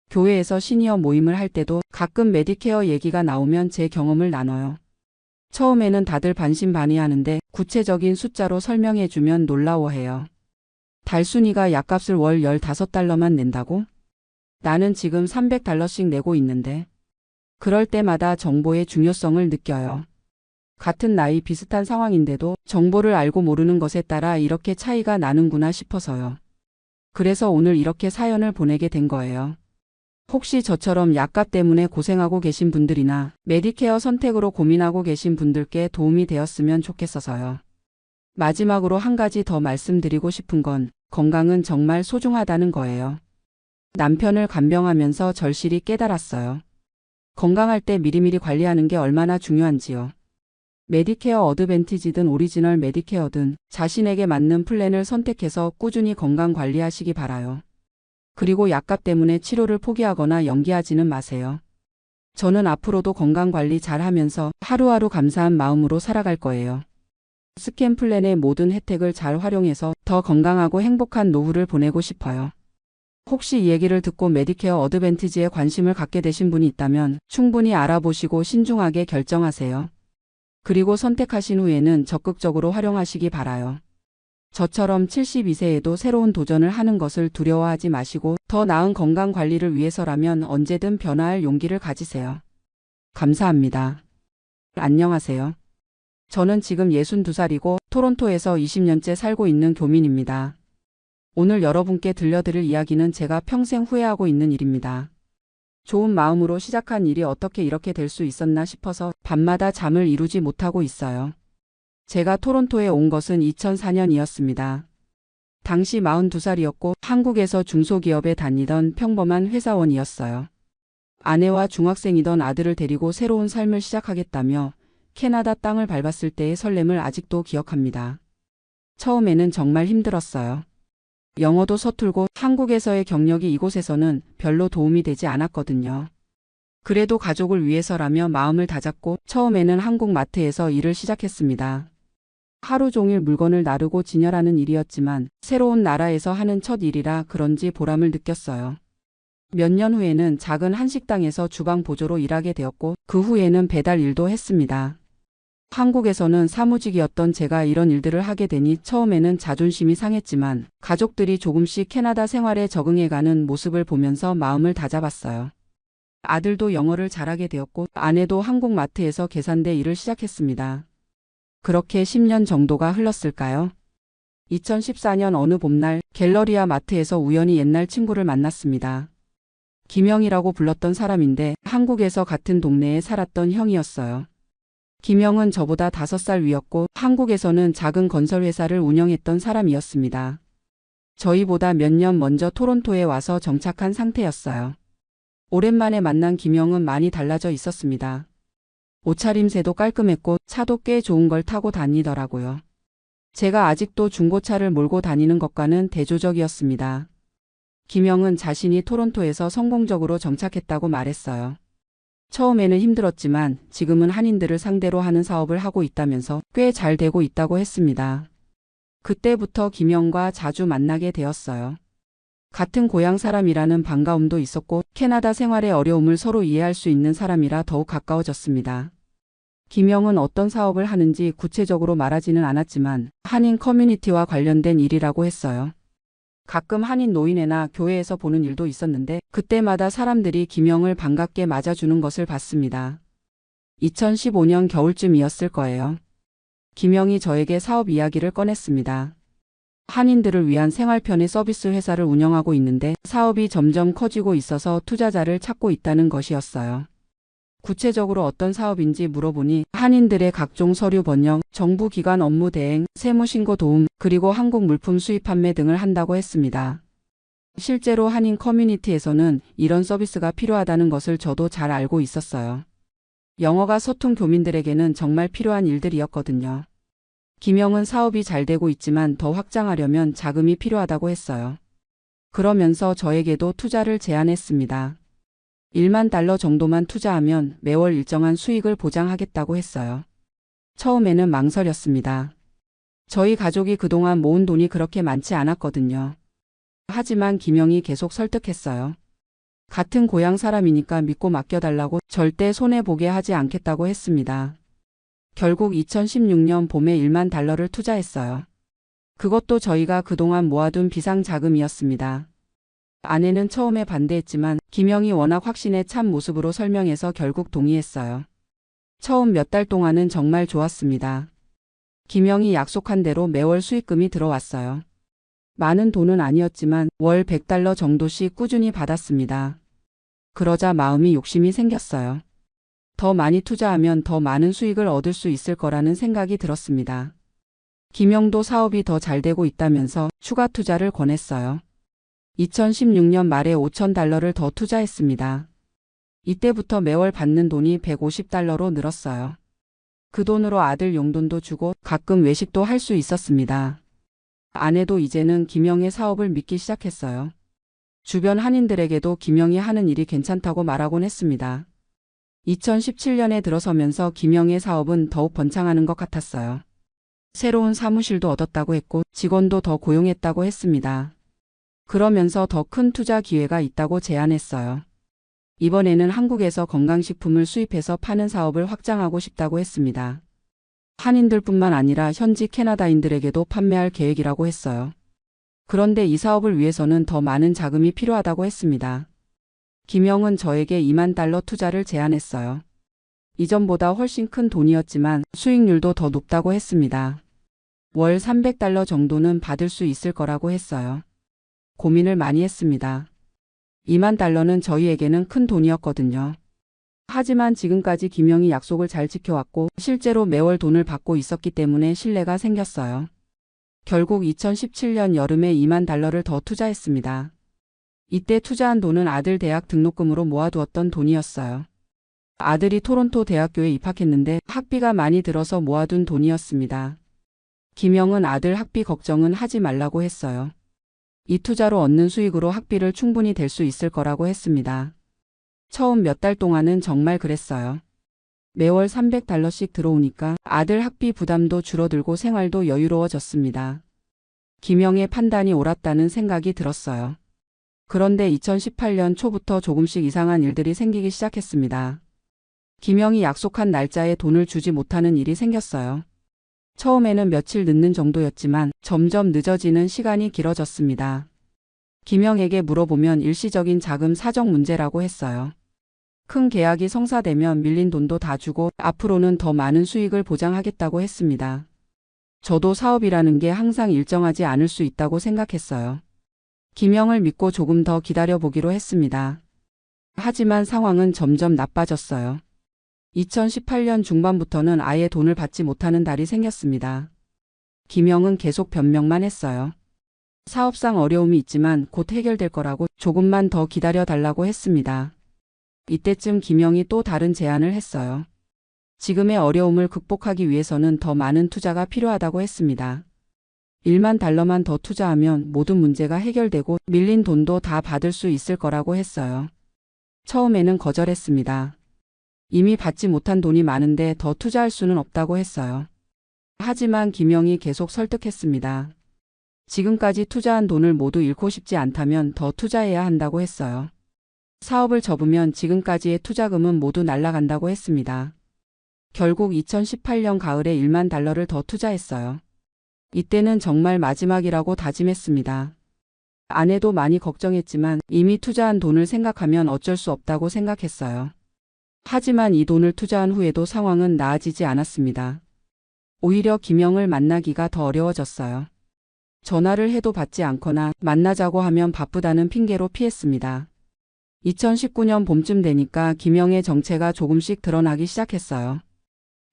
교회에서 시니어 모임을 할 때도 가끔 메디케어 얘기가 나오면 제 경험을 나눠요. 처음에는 다들 반신반의하는데 구체적인 숫자로 설명해주면 놀라워해요. 달순이가 약값을 월 15달러만 낸다고? 나는 지금 300달러씩 내고 있는데. 그럴 때마다 정보의 중요성을 느껴요. 같은 나이 비슷한 상황인데도 정보를 알고 모르는 것에 따라 이렇게 차이가 나는구나 싶어서요. 그래서 오늘 이렇게 사연을 보내게 된 거예요. 혹시 저처럼 약값 때문에 고생하고 계신 분들이나 메디케어 선택으로 고민하고 계신 분들께 도움이 되었으면 좋겠어서요. 마지막으로 한 가지 더 말씀드리고 싶은 건 건강은 정말 소중하다는 거예요. 남편을 간병하면서 절실히 깨달았어요. 건강할 때 미리미리 관리하는 게 얼마나 중요한지요. 메디케어 어드밴티지든 오리지널 메디케어든 자신에게 맞는 플랜을 선택해서 꾸준히 건강 관리하시기 바라요. 그리고 약값 때문에 치료를 포기하거나 연기하지는 마세요. 저는 앞으로도 건강 관리 잘 하면서 하루하루 감사한 마음으로 살아갈 거예요. 스캔 플랜의 모든 혜택을 잘 활용해서 더 건강하고 행복한 노후를 보내고 싶어요. 혹시 이 얘기를 듣고 메디케어 어드밴티지에 관심을 갖게 되신 분이 있다면 충분히 알아보시고 신중하게 결정하세요. 그리고 선택하신 후에는 적극적으로 활용하시기 바라요. 저처럼 72세에도 새로운 도전을 하는 것을 두려워하지 마시고 더 나은 건강 관리를 위해서라면 언제든 변화할 용기를 가지세요. 감사합니다. 안녕하세요. 저는 지금 62살이고 토론토에서 20년째 살고 있는 교민입니다. 오늘 여러분께 들려드릴 이야기는 제가 평생 후회하고 있는 일입니다. 좋은 마음으로 시작한 일이 어떻게 이렇게 될 수 있었나 싶어서 밤마다 잠을 이루지 못하고 있어요. 제가 토론토에 온 것은 2004년이었습니다. 당시 42살이었고 한국에서 중소기업에 다니던 평범한 회사원이었어요. 아내와 중학생이던 아들을 데리고 새로운 삶을 시작하겠다며 캐나다 땅을 밟았을 때의 설렘을 아직도 기억합니다. 처음에는 정말 힘들었어요. 영어도 서툴고 한국에서의 경력이 이곳에서는 별로 도움이 되지 않았거든요. 그래도 가족을 위해서라며 마음을 다잡고 처음에는 한국 마트에서 일을 시작했습니다. 하루 종일 물건을 나르고 진열하는 일이었지만 새로운 나라에서 하는 첫 일이라 그런지 보람을 느꼈어요. 몇 년 후에는 작은 한식당에서 주방 보조로 일하게 되었고 그 후에는 배달 일도 했습니다. 한국에서는 사무직이었던 제가 이런 일들을 하게 되니 처음에는 자존심이 상했지만 가족들이 조금씩 캐나다 생활에 적응해가는 모습을 보면서 마음을 다잡았어요. 아들도 영어를 잘하게 되었고 아내도 한국 마트에서 계산대 일을 시작했습니다. 그렇게 10년 정도가 흘렀을까요? 2014년 어느 봄날 갤러리아 마트에서 우연히 옛날 친구를 만났습니다. 김영이라고 불렀던 사람인데 한국에서 같은 동네에 살았던 형이었어요. 김영은 저보다 5살 위였고 한국에서는 작은 건설회사를 운영했던 사람이었습니다. 저희보다 몇 년 먼저 토론토에 와서 정착한 상태였어요. 오랜만에 만난 김영은 많이 달라져 있었습니다. 옷차림새도 깔끔했고 차도 꽤 좋은 걸 타고 다니더라고요. 제가 아직도 중고차를 몰고 다니는 것과는 대조적이었습니다. 김영은 자신이 토론토에서 성공적으로 정착했다고 말했어요. 처음에는 힘들었지만 지금은 한인들을 상대로 하는 사업을 하고 있다면서 꽤 잘 되고 있다고 했습니다. 그때부터 김영과 자주 만나게 되었어요. 같은 고향 사람이라는 반가움도 있었고 캐나다 생활의 어려움을 서로 이해할 수 있는 사람이라 더욱 가까워졌습니다. 김영은 어떤 사업을 하는지 구체적으로 말하지는 않았지만 한인 커뮤니티와 관련된 일이라고 했어요. 가끔 한인 노인회나 교회에서 보는 일도 있었는데 그때마다 사람들이 김영을 반갑게 맞아주는 것을 봤습니다. 2015년 겨울쯤이었을 거예요. 김영이 저에게 사업 이야기를 꺼냈습니다. 한인들을 위한 생활편의 서비스 회사를 운영하고 있는데 사업이 점점 커지고 있어서 투자자를 찾고 있다는 것이었어요. 구체적으로 어떤 사업인지 물어보니 한인들의 각종 서류 번역, 정부기관 업무 대행, 세무신고 도움, 그리고 한국 물품 수입 판매 등을 한다고 했습니다. 실제로 한인 커뮤니티에서는 이런 서비스가 필요하다는 것을 저도 잘 알고 있었어요. 영어가 서툰 교민들에게는 정말 필요한 일들이었거든요. 김영은 사업이 잘 되고 있지만 더 확장하려면 자금이 필요하다고 했어요. 그러면서 저에게도 투자를 제안했습니다. $10,000 정도만 투자하면 매월 일정한 수익을 보장하겠다고 했어요. 처음에는 망설였습니다. 저희 가족이 그동안 모은 돈이 그렇게 많지 않았거든요. 하지만 김영이 계속 설득했어요. 같은 고향 사람이니까 믿고 맡겨달라고 절대 손해보게 하지 않겠다고 했습니다. 결국 2016년 봄에 $10,000를 투자했어요. 그것도 저희가 그동안 모아둔 비상자금이었습니다. 아내는 처음에 반대했지만 김영이 워낙 확신에 찬 모습으로 설명해서 결국 동의했어요. 처음 몇 달 동안은 정말 좋았습니다. 김영이 약속한 대로 매월 수익금이 들어왔어요. 많은 돈은 아니었지만 월 $100 정도씩 꾸준히 받았습니다. 그러자 마음이 욕심이 생겼어요. 더 많이 투자하면 더 많은 수익을 얻을 수 있을 거라는 생각이 들었습니다. 김영도 사업이 더 잘 되고 있다면서 추가 투자를 권했어요. 2016년 말에 $5,000를 더 투자했습니다. 이때부터 매월 받는 돈이 $150로 늘었어요. 그 돈으로 아들 용돈도 주고 가끔 외식도 할 수 있었습니다. 아내도 이제는 김영의 사업을 믿기 시작했어요. 주변 한인들에게도 김영이 하는 일이 괜찮다고 말하곤 했습니다. 2017년에 들어서면서 김영의 사업은 더욱 번창하는 것 같았어요. 새로운 사무실도 얻었다고 했고 직원도 더 고용했다고 했습니다. 그러면서 더 큰 투자 기회가 있다고 제안했어요. 이번에는 한국에서 건강식품을 수입해서 파는 사업을 확장하고 싶다고 했습니다. 한인들뿐만 아니라 현지 캐나다인들에게도 판매할 계획이라고 했어요. 그런데 이 사업을 위해서는 더 많은 자금이 필요하다고 했습니다. 김영은 저에게 $20,000 투자를 제안했어요. 이전보다 훨씬 큰 돈이었지만 수익률도 더 높다고 했습니다. 월 $300 정도는 받을 수 있을 거라고 했어요. 고민을 많이 했습니다. $20,000는 저희에게는 큰 돈이었거든요. 하지만 지금까지 김영이 약속을 잘 지켜왔고 실제로 매월 돈을 받고 있었기 때문에 신뢰가 생겼어요. 결국 2017년 여름에 $20,000를 더 투자했습니다. 이때 투자한 돈은 아들 대학 등록금으로 모아두었던 돈이었어요. 아들이 토론토 대학교에 입학했는데 학비가 많이 들어서 모아둔 돈이었습니다. 김영은 아들 학비 걱정은 하지 말라고 했어요. 이 투자로 얻는 수익으로 학비를 충분히 댈 수 있을 거라고 했습니다. 처음 몇 달 동안은 정말 그랬어요. 매월 $300씩 들어오니까 아들 학비 부담도 줄어들고 생활도 여유로워졌습니다. 김영의 판단이 옳았다는 생각이 들었어요. 그런데 2018년 초부터 조금씩 이상한 일들이 생기기 시작했습니다. 김영이 약속한 날짜에 돈을 주지 못하는 일이 생겼어요. 처음에는 며칠 늦는 정도였지만 점점 늦어지는 시간이 길어졌습니다. 김영에게 물어보면 일시적인 자금 사정 문제라고 했어요. 큰 계약이 성사되면 밀린 돈도 다 주고 앞으로는 더 많은 수익을 보장하겠다고 했습니다. 저도 사업이라는 게 항상 일정하지 않을 수 있다고 생각했어요. 김영을 믿고 조금 더 기다려보기로 했습니다. 하지만 상황은 점점 나빠졌어요. 2018년 중반부터는 아예 돈을 받지 못하는 달이 생겼습니다. 김영은 계속 변명만 했어요. 사업상 어려움이 있지만 곧 해결될 거라고 조금만 더 기다려달라고 했습니다. 이때쯤 김영이 또 다른 제안을 했어요. 지금의 어려움을 극복하기 위해서는 더 많은 투자가 필요하다고 했습니다. $10,000만 더 투자하면 모든 문제가 해결되고 밀린 돈도 다 받을 수 있을 거라고 했어요. 처음에는 거절했습니다. 이미 받지 못한 돈이 많은데 더 투자할 수는 없다고 했어요. 하지만 김영이 계속 설득했습니다. 지금까지 투자한 돈을 모두 잃고 싶지 않다면 더 투자해야 한다고 했어요. 사업을 접으면 지금까지의 투자금은 모두 날아간다고 했습니다. 결국 2018년 가을에 $10,000를 더 투자했어요. 이때는 정말 마지막이라고 다짐했습니다. 아내도 많이 걱정했지만 이미 투자한 돈을 생각하면 어쩔 수 없다고 생각했어요. 하지만 이 돈을 투자한 후에도 상황은 나아지지 않았습니다. 오히려 김영을 만나기가 더 어려워졌어요. 전화를 해도 받지 않거나 만나자고 하면 바쁘다는 핑계로 피했습니다. 2019년 봄쯤 되니까 김영의 정체가 조금씩 드러나기 시작했어요.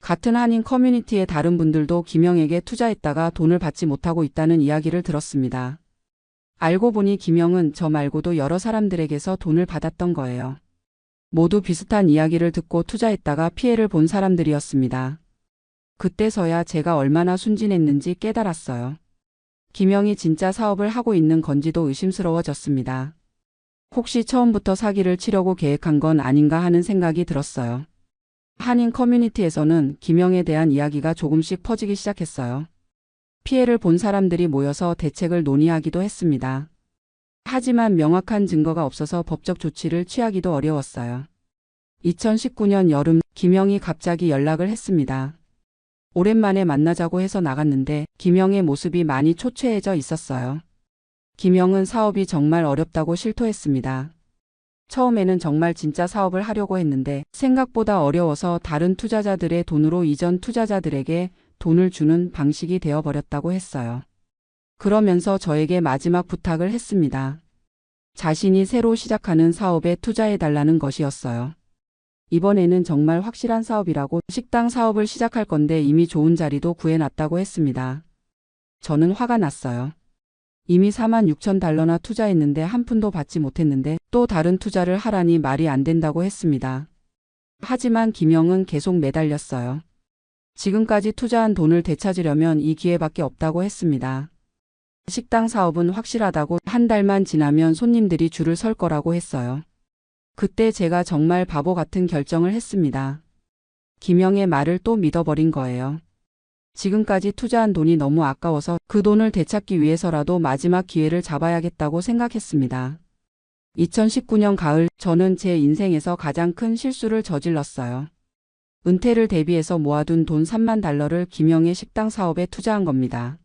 같은 한인 커뮤니티의 다른 분들도 김영에게 투자했다가 돈을 받지 못하고 있다는 이야기를 들었습니다. 알고 보니 김영은 저 말고도 여러 사람들에게서 돈을 받았던 거예요. 모두 비슷한 이야기를 듣고 투자했다가 피해를 본 사람들이었습니다. 그때서야 제가 얼마나 순진했는지 깨달았어요. 김영이 진짜 사업을 하고 있는 건지도 의심스러워졌습니다. 혹시 처음부터 사기를 치려고 계획한 건 아닌가 하는 생각이 들었어요. 한인 커뮤니티에서는 김영에 대한 이야기가 조금씩 퍼지기 시작했어요. 피해를 본 사람들이 모여서 대책을 논의하기도 했습니다. 하지만 명확한 증거가 없어서 법적 조치를 취하기도 어려웠어요. 2019년 여름 김영이 갑자기 연락을 했습니다. 오랜만에 만나자고 해서 나갔는데 김영의 모습이 많이 초췌해져 있었어요. 김영은 사업이 정말 어렵다고 실토했습니다. 처음에는 정말 진짜 사업을 하려고 했는데 생각보다 어려워서 다른 투자자들의 돈으로 이전 투자자들에게 돈을 주는 방식이 되어버렸다고 했어요. 그러면서 저에게 마지막 부탁을 했습니다. 자신이 새로 시작하는 사업에 투자해달라는 것이었어요. 이번에는 정말 확실한 사업이라고 식당 사업을 시작할 건데 이미 좋은 자리도 구해놨다고 했습니다. 저는 화가 났어요. 이미 46,000달러나 투자했는데 한 푼도 받지 못했는데 또 다른 투자를 하라니 말이 안 된다고 했습니다. 하지만 김영은 계속 매달렸어요. 지금까지 투자한 돈을 되찾으려면 이 기회밖에 없다고 했습니다. 식당 사업은 확실하다고 한 달만 지나면 손님들이 줄을 설 거라고 했어요. 그때 제가 정말 바보 같은 결정을 했습니다. 김영의 말을 또 믿어버린 거예요. 지금까지 투자한 돈이 너무 아까워서 그 돈을 되찾기 위해서라도 마지막 기회를 잡아야겠다고 생각했습니다. 2019년 가을 저는 제 인생에서 가장 큰 실수를 저질렀어요. 은퇴를 대비해서 모아둔 돈 3만 달러를 김영의 식당 사업에 투자한 겁니다.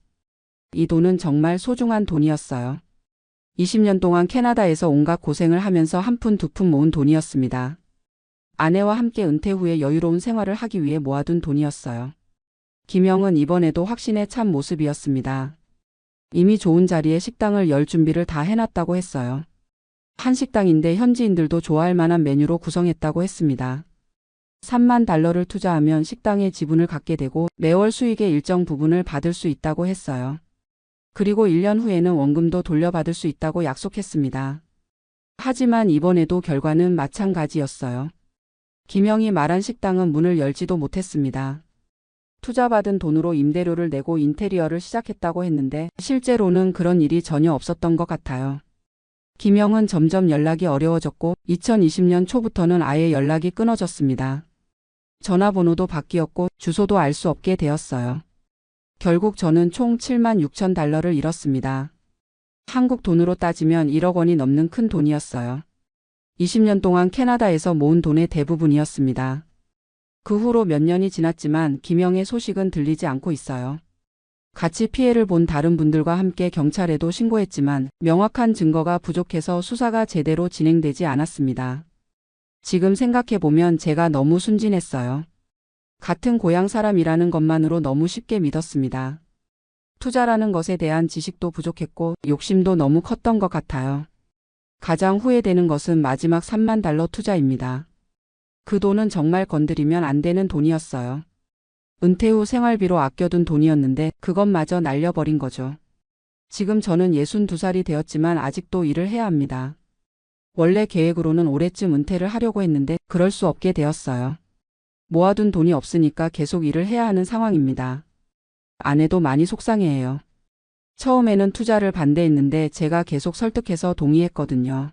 이 돈은 정말 소중한 돈이었어요. 20년 동안 캐나다에서 온갖 고생을 하면서 한 푼 두 푼 모은 돈이었습니다. 아내와 함께 은퇴 후에 여유로운 생활을 하기 위해 모아둔 돈이었어요. 김영은 이번에도 확신에 찬 모습이었습니다. 이미 좋은 자리에 식당을 열 준비를 다 해놨다고 했어요. 한식당인데 현지인들도 좋아할 만한 메뉴로 구성했다고 했습니다. 3만 달러를 투자하면 식당에 지분을 갖게 되고 매월 수익의 일정 부분을 받을 수 있다고 했어요. 그리고 1년 후에는 원금도 돌려받을 수 있다고 약속했습니다. 하지만 이번에도 결과는 마찬가지였어요. 김영이 말한 식당은 문을 열지도 못했습니다. 투자받은 돈으로 임대료를 내고 인테리어를 시작했다고 했는데 실제로는 그런 일이 전혀 없었던 것 같아요. 김영은 점점 연락이 어려워졌고 2020년 초부터는 아예 연락이 끊어졌습니다. 전화번호도 바뀌었고 주소도 알 수 없게 되었어요. 결국 저는 총 76,000달러를 잃었습니다. 한국 돈으로 따지면 1억 원이 넘는 큰 돈이었어요. 20년 동안 캐나다에서 모은 돈의 대부분이었습니다. 그 후로 몇 년이 지났지만 김영의 소식은 들리지 않고 있어요. 같이 피해를 본 다른 분들과 함께 경찰에도 신고했지만 명확한 증거가 부족해서 수사가 제대로 진행되지 않았습니다. 지금 생각해보면 제가 너무 순진했어요. 같은 고향 사람이라는 것만으로 너무 쉽게 믿었습니다. 투자라는 것에 대한 지식도 부족했고 욕심도 너무 컸던 것 같아요. 가장 후회되는 것은 마지막 3만 달러 투자입니다. 그 돈은 정말 건드리면 안 되는 돈이었어요. 은퇴 후 생활비로 아껴둔 돈이었는데 그것마저 날려버린 거죠. 지금 저는 62살이 되었지만 아직도 일을 해야 합니다. 원래 계획으로는 올해쯤 은퇴를 하려고 했는데 그럴 수 없게 되었어요. 모아둔 돈이 없으니까 계속 일을 해야 하는 상황입니다. 아내도 많이 속상해해요. 처음에는 투자를 반대했는데 제가 계속 설득해서 동의했거든요.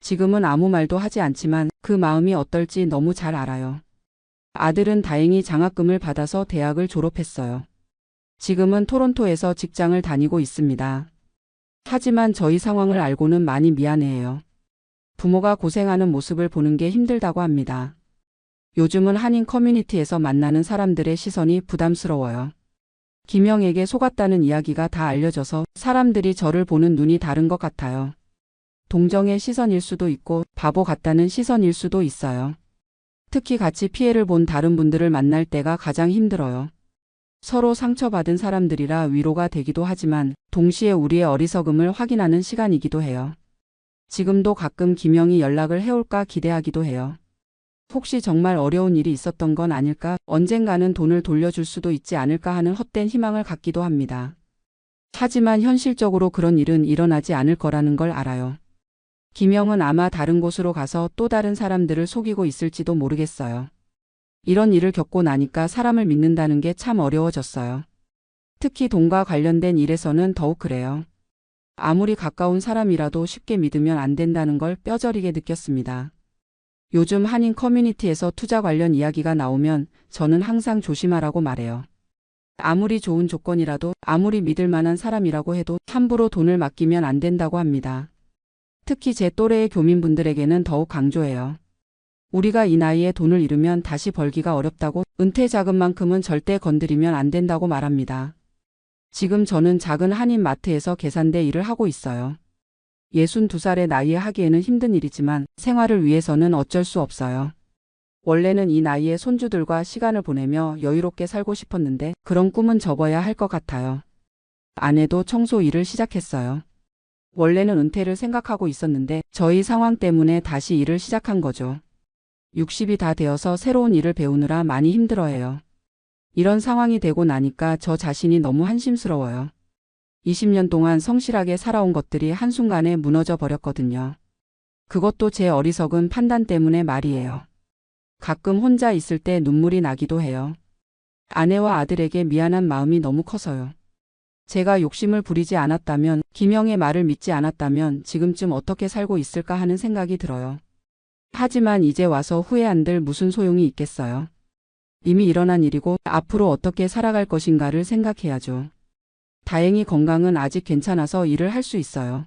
지금은 아무 말도 하지 않지만 그 마음이 어떨지 너무 잘 알아요. 아들은 다행히 장학금을 받아서 대학을 졸업했어요. 지금은 토론토에서 직장을 다니고 있습니다. 하지만 저희 상황을 알고는 많이 미안해해요. 부모가 고생하는 모습을 보는 게 힘들다고 합니다. 요즘은 한인 커뮤니티에서 만나는 사람들의 시선이 부담스러워요. 김영에게 속았다는 이야기가 다 알려져서 사람들이 저를 보는 눈이 다른 것 같아요. 동정의 시선일 수도 있고 바보 같다는 시선일 수도 있어요. 특히 같이 피해를 본 다른 분들을 만날 때가 가장 힘들어요. 서로 상처받은 사람들이라 위로가 되기도 하지만 동시에 우리의 어리석음을 확인하는 시간이기도 해요. 지금도 가끔 김영이 연락을 해올까 기대하기도 해요. 혹시 정말 어려운 일이 있었던 건 아닐까, 언젠가는 돈을 돌려줄 수도 있지 않을까 하는 헛된 희망을 갖기도 합니다. 하지만 현실적으로 그런 일은 일어나지 않을 거라는 걸 알아요. 김영은 아마 다른 곳으로 가서 또 다른 사람들을 속이고 있을지도 모르겠어요. 이런 일을 겪고 나니까 사람을 믿는다는 게 참 어려워졌어요. 특히 돈과 관련된 일에서는 더욱 그래요. 아무리 가까운 사람이라도 쉽게 믿으면 안 된다는 걸 뼈저리게 느꼈습니다. 요즘 한인 커뮤니티에서 투자 관련 이야기가 나오면 저는 항상 조심하라고 말해요. 아무리 좋은 조건이라도 아무리 믿을 만한 사람이라고 해도 함부로 돈을 맡기면 안 된다고 합니다. 특히 제 또래의 교민분들에게는 더욱 강조해요. 우리가 이 나이에 돈을 잃으면 다시 벌기가 어렵다고, 은퇴 자금만큼은 절대 건드리면 안 된다고 말합니다. 지금 저는 작은 한인 마트에서 계산대 일을 하고 있어요. 62살의 나이에 하기에는 힘든 일이지만 생활을 위해서는 어쩔 수 없어요. 원래는 이 나이에 손주들과 시간을 보내며 여유롭게 살고 싶었는데 그런 꿈은 접어야 할 것 같아요. 아내도 청소 일을 시작했어요. 원래는 은퇴를 생각하고 있었는데 저희 상황 때문에 다시 일을 시작한 거죠. 60이 다 되어서 새로운 일을 배우느라 많이 힘들어해요. 이런 상황이 되고 나니까 저 자신이 너무 한심스러워요. 20년 동안 성실하게 살아온 것들이 한순간에 무너져 버렸거든요. 그것도 제 어리석은 판단 때문에 말이에요. 가끔 혼자 있을 때 눈물이 나기도 해요. 아내와 아들에게 미안한 마음이 너무 커서요. 제가 욕심을 부리지 않았다면, 김영의 말을 믿지 않았다면 지금쯤 어떻게 살고 있을까 하는 생각이 들어요. 하지만 이제 와서 후회한들 무슨 소용이 있겠어요. 이미 일어난 일이고 앞으로 어떻게 살아갈 것인가를 생각해야죠. 다행히 건강은 아직 괜찮아서 일을 할 수 있어요.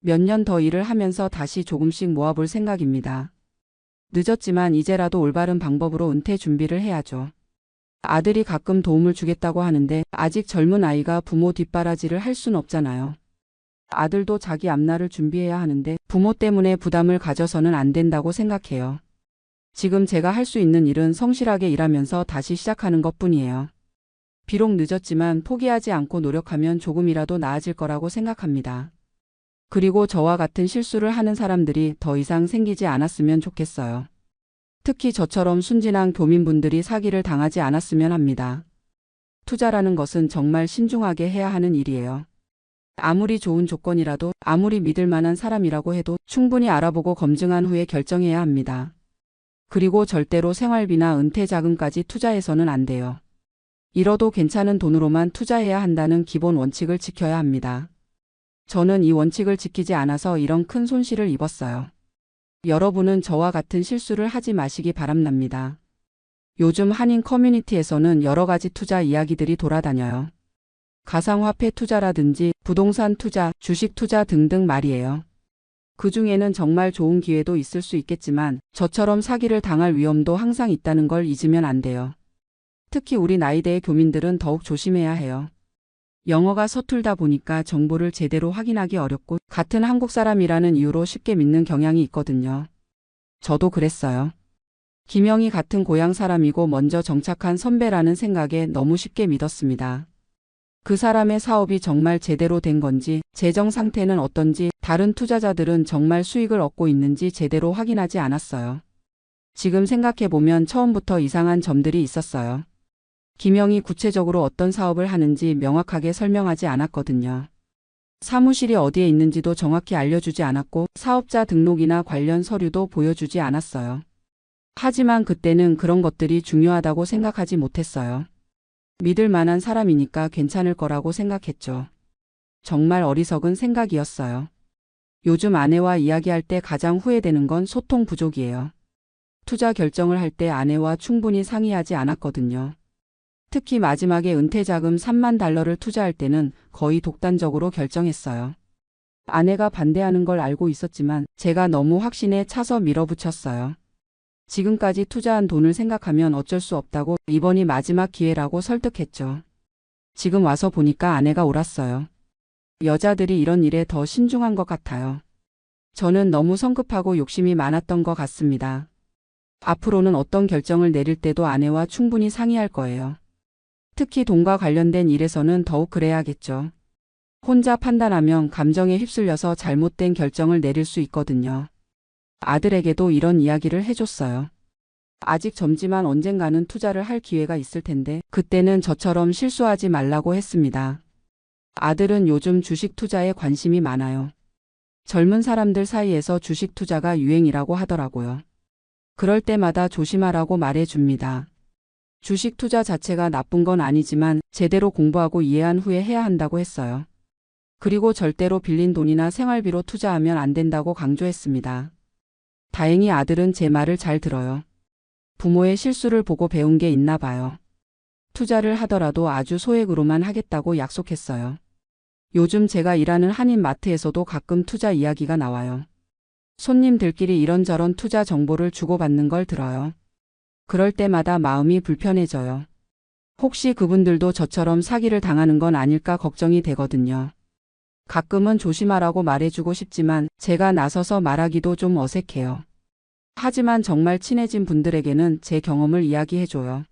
몇 년 더 일을 하면서 다시 조금씩 모아볼 생각입니다. 늦었지만 이제라도 올바른 방법으로 은퇴 준비를 해야죠. 아들이 가끔 도움을 주겠다고 하는데 아직 젊은 아이가 부모 뒷바라지를 할 순 없잖아요. 아들도 자기 앞날을 준비해야 하는데 부모 때문에 부담을 가져서는 안 된다고 생각해요. 지금 제가 할 수 있는 일은 성실하게 일하면서 다시 시작하는 것뿐이에요. 비록 늦었지만 포기하지 않고 노력하면 조금이라도 나아질 거라고 생각합니다. 그리고 저와 같은 실수를 하는 사람들이 더 이상 생기지 않았으면 좋겠어요. 특히 저처럼 순진한 교민분들이 사기를 당하지 않았으면 합니다. 투자라는 것은 정말 신중하게 해야 하는 일이에요. 아무리 좋은 조건이라도, 아무리 믿을 만한 사람이라고 해도 충분히 알아보고 검증한 후에 결정해야 합니다. 그리고 절대로 생활비나 은퇴 자금까지 투자해서는 안 돼요. 잃어도 괜찮은 돈으로만 투자해야 한다는 기본 원칙을 지켜야 합니다. 저는 이 원칙을 지키지 않아서 이런 큰 손실을 입었어요. 여러분은 저와 같은 실수를 하지 마시기 바랍니다. 요즘 한인 커뮤니티에서는 여러 가지 투자 이야기들이 돌아다녀요. 가상화폐 투자라든지 부동산 투자, 주식 투자 등등 말이에요. 그 중에는 정말 좋은 기회도 있을 수 있겠지만 저처럼 사기를 당할 위험도 항상 있다는 걸 잊으면 안 돼요. 특히 우리 나이대의 교민들은 더욱 조심해야 해요. 영어가 서툴다 보니까 정보를 제대로 확인하기 어렵고 같은 한국 사람이라는 이유로 쉽게 믿는 경향이 있거든요. 저도 그랬어요. 김영이 같은 고향 사람이고 먼저 정착한 선배라는 생각에 너무 쉽게 믿었습니다. 그 사람의 사업이 정말 제대로 된 건지, 재정 상태는 어떤지, 다른 투자자들은 정말 수익을 얻고 있는지 제대로 확인하지 않았어요. 지금 생각해보면 처음부터 이상한 점들이 있었어요. 김영이 구체적으로 어떤 사업을 하는지 명확하게 설명하지 않았거든요. 사무실이 어디에 있는지도 정확히 알려주지 않았고 사업자 등록이나 관련 서류도 보여주지 않았어요. 하지만 그때는 그런 것들이 중요하다고 생각하지 못했어요. 믿을 만한 사람이니까 괜찮을 거라고 생각했죠. 정말 어리석은 생각이었어요. 요즘 아내와 이야기할 때 가장 후회되는 건 소통 부족이에요. 투자 결정을 할 때 아내와 충분히 상의하지 않았거든요. 특히 마지막에 은퇴 자금 3만 달러를 투자할 때는 거의 독단적으로 결정했어요. 아내가 반대하는 걸 알고 있었지만 제가 너무 확신에 차서 밀어붙였어요. 지금까지 투자한 돈을 생각하면 어쩔 수 없다고 이번이 마지막 기회라고 설득했죠. 지금 와서 보니까 아내가 옳았어요. 여자들이 이런 일에 더 신중한 것 같아요. 저는 너무 성급하고 욕심이 많았던 것 같습니다. 앞으로는 어떤 결정을 내릴 때도 아내와 충분히 상의할 거예요. 특히 돈과 관련된 일에서는 더욱 그래야겠죠. 혼자 판단하면 감정에 휩쓸려서 잘못된 결정을 내릴 수 있거든요. 아들에게도 이런 이야기를 해줬어요. 아직 젊지만 언젠가는 투자를 할 기회가 있을 텐데 그때는 저처럼 실수하지 말라고 했습니다. 아들은 요즘 주식 투자에 관심이 많아요. 젊은 사람들 사이에서 주식 투자가 유행이라고 하더라고요. 그럴 때마다 조심하라고 말해줍니다. 주식 투자 자체가 나쁜 건 아니지만 제대로 공부하고 이해한 후에 해야 한다고 했어요. 그리고 절대로 빌린 돈이나 생활비로 투자하면 안 된다고 강조했습니다. 다행히 아들은 제 말을 잘 들어요. 부모의 실수를 보고 배운 게 있나 봐요. 투자를 하더라도 아주 소액으로만 하겠다고 약속했어요. 요즘 제가 일하는 한인 마트에서도 가끔 투자 이야기가 나와요. 손님들끼리 이런저런 투자 정보를 주고받는 걸 들어요. 그럴 때마다 마음이 불편해져요. 혹시 그분들도 저처럼 사기를 당하는 건 아닐까 걱정이 되거든요. 가끔은 조심하라고 말해주고 싶지만 제가 나서서 말하기도 좀 어색해요. 하지만 정말 친해진 분들에게는 제 경험을 이야기해줘요.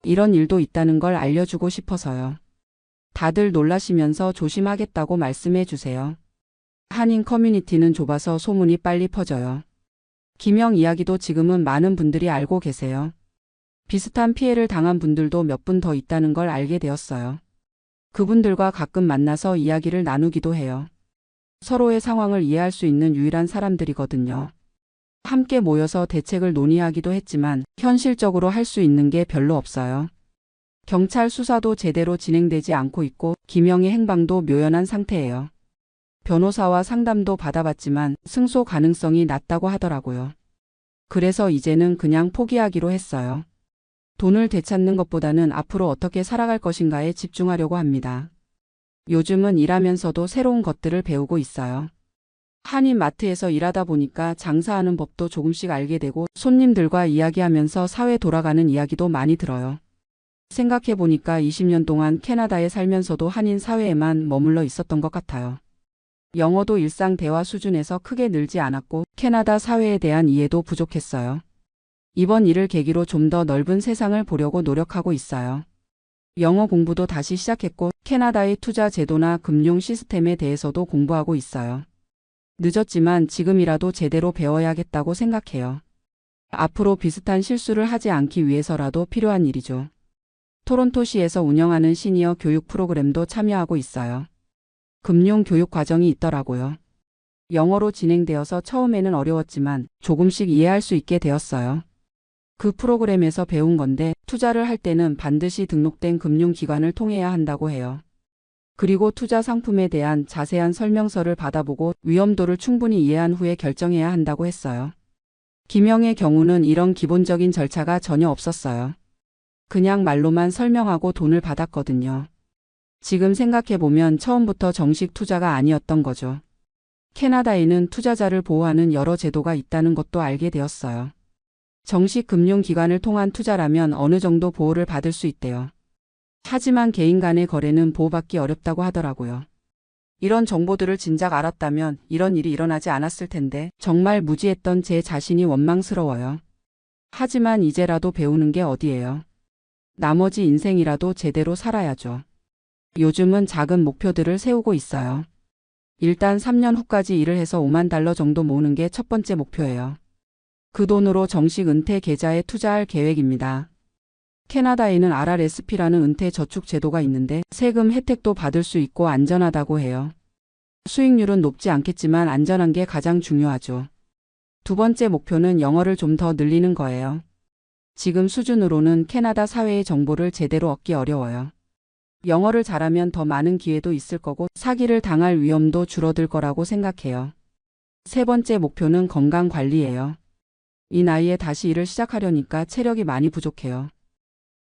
이런 일도 있다는 걸 알려주고 싶어서요. 다들 놀라시면서 조심하겠다고 말씀해 주세요. 한인 커뮤니티는 좁아서 소문이 빨리 퍼져요. 김영 이야기도 지금은 많은 분들이 알고 계세요. 비슷한 피해를 당한 분들도 몇 분 더 있다는 걸 알게 되었어요. 그분들과 가끔 만나서 이야기를 나누기도 해요. 서로의 상황을 이해할 수 있는 유일한 사람들이거든요. 함께 모여서 대책을 논의하기도 했지만 현실적으로 할 수 있는 게 별로 없어요. 경찰 수사도 제대로 진행되지 않고 있고 김영의 행방도 묘연한 상태예요. 변호사와 상담도 받아봤지만 승소 가능성이 낮다고 하더라고요. 그래서 이제는 그냥 포기하기로 했어요. 돈을 되찾는 것보다는 앞으로 어떻게 살아갈 것인가에 집중하려고 합니다. 요즘은 일하면서도 새로운 것들을 배우고 있어요. 한인 마트에서 일하다 보니까 장사하는 법도 조금씩 알게 되고 손님들과 이야기하면서 사회 돌아가는 이야기도 많이 들어요. 생각해보니까 20년 동안 캐나다에 살면서도 한인 사회에만 머물러 있었던 것 같아요. 영어도 일상 대화 수준에서 크게 늘지 않았고 캐나다 사회에 대한 이해도 부족했어요. 이번 일을 계기로 좀 더 넓은 세상을 보려고 노력하고 있어요. 영어 공부도 다시 시작했고 캐나다의 투자 제도나 금융 시스템에 대해서도 공부하고 있어요. 늦었지만 지금이라도 제대로 배워야겠다고 생각해요. 앞으로 비슷한 실수를 하지 않기 위해서라도 필요한 일이죠. 토론토시에서 운영하는 시니어 교육 프로그램도 참여하고 있어요. 금융 교육 과정이 있더라고요. 영어로 진행되어서 처음에는 어려웠지만 조금씩 이해할 수 있게 되었어요. 그 프로그램에서 배운 건데 투자를 할 때는 반드시 등록된 금융기관을 통해야 한다고 해요. 그리고 투자 상품에 대한 자세한 설명서를 받아보고 위험도를 충분히 이해한 후에 결정해야 한다고 했어요. 김영의 경우는 이런 기본적인 절차가 전혀 없었어요. 그냥 말로만 설명하고 돈을 받았거든요. 지금 생각해보면 처음부터 정식 투자가 아니었던 거죠. 캐나다에는 투자자를 보호하는 여러 제도가 있다는 것도 알게 되었어요. 정식 금융기관을 통한 투자라면 어느 정도 보호를 받을 수 있대요. 하지만 개인 간의 거래는 보호받기 어렵다고 하더라고요. 이런 정보들을 진작 알았다면 이런 일이 일어나지 않았을 텐데 정말 무지했던 제 자신이 원망스러워요. 하지만 이제라도 배우는 게 어디예요. 나머지 인생이라도 제대로 살아야죠. 요즘은 작은 목표들을 세우고 있어요. 일단 3년 후까지 일을 해서 $50,000 정도 모으는 게 첫 번째 목표예요. 그 돈으로 정식 은퇴 계좌에 투자할 계획입니다. 캐나다에는 RRSP라는 은퇴 저축 제도가 있는데 세금 혜택도 받을 수 있고 안전하다고 해요. 수익률은 높지 않겠지만 안전한 게 가장 중요하죠. 두 번째 목표는 영어를 좀 더 늘리는 거예요. 지금 수준으로는 캐나다 사회의 정보를 제대로 얻기 어려워요. 영어를 잘하면 더 많은 기회도 있을 거고 사기를 당할 위험도 줄어들 거라고 생각해요. 세 번째 목표는 건강 관리예요. 이 나이에 다시 일을 시작하려니까 체력이 많이 부족해요.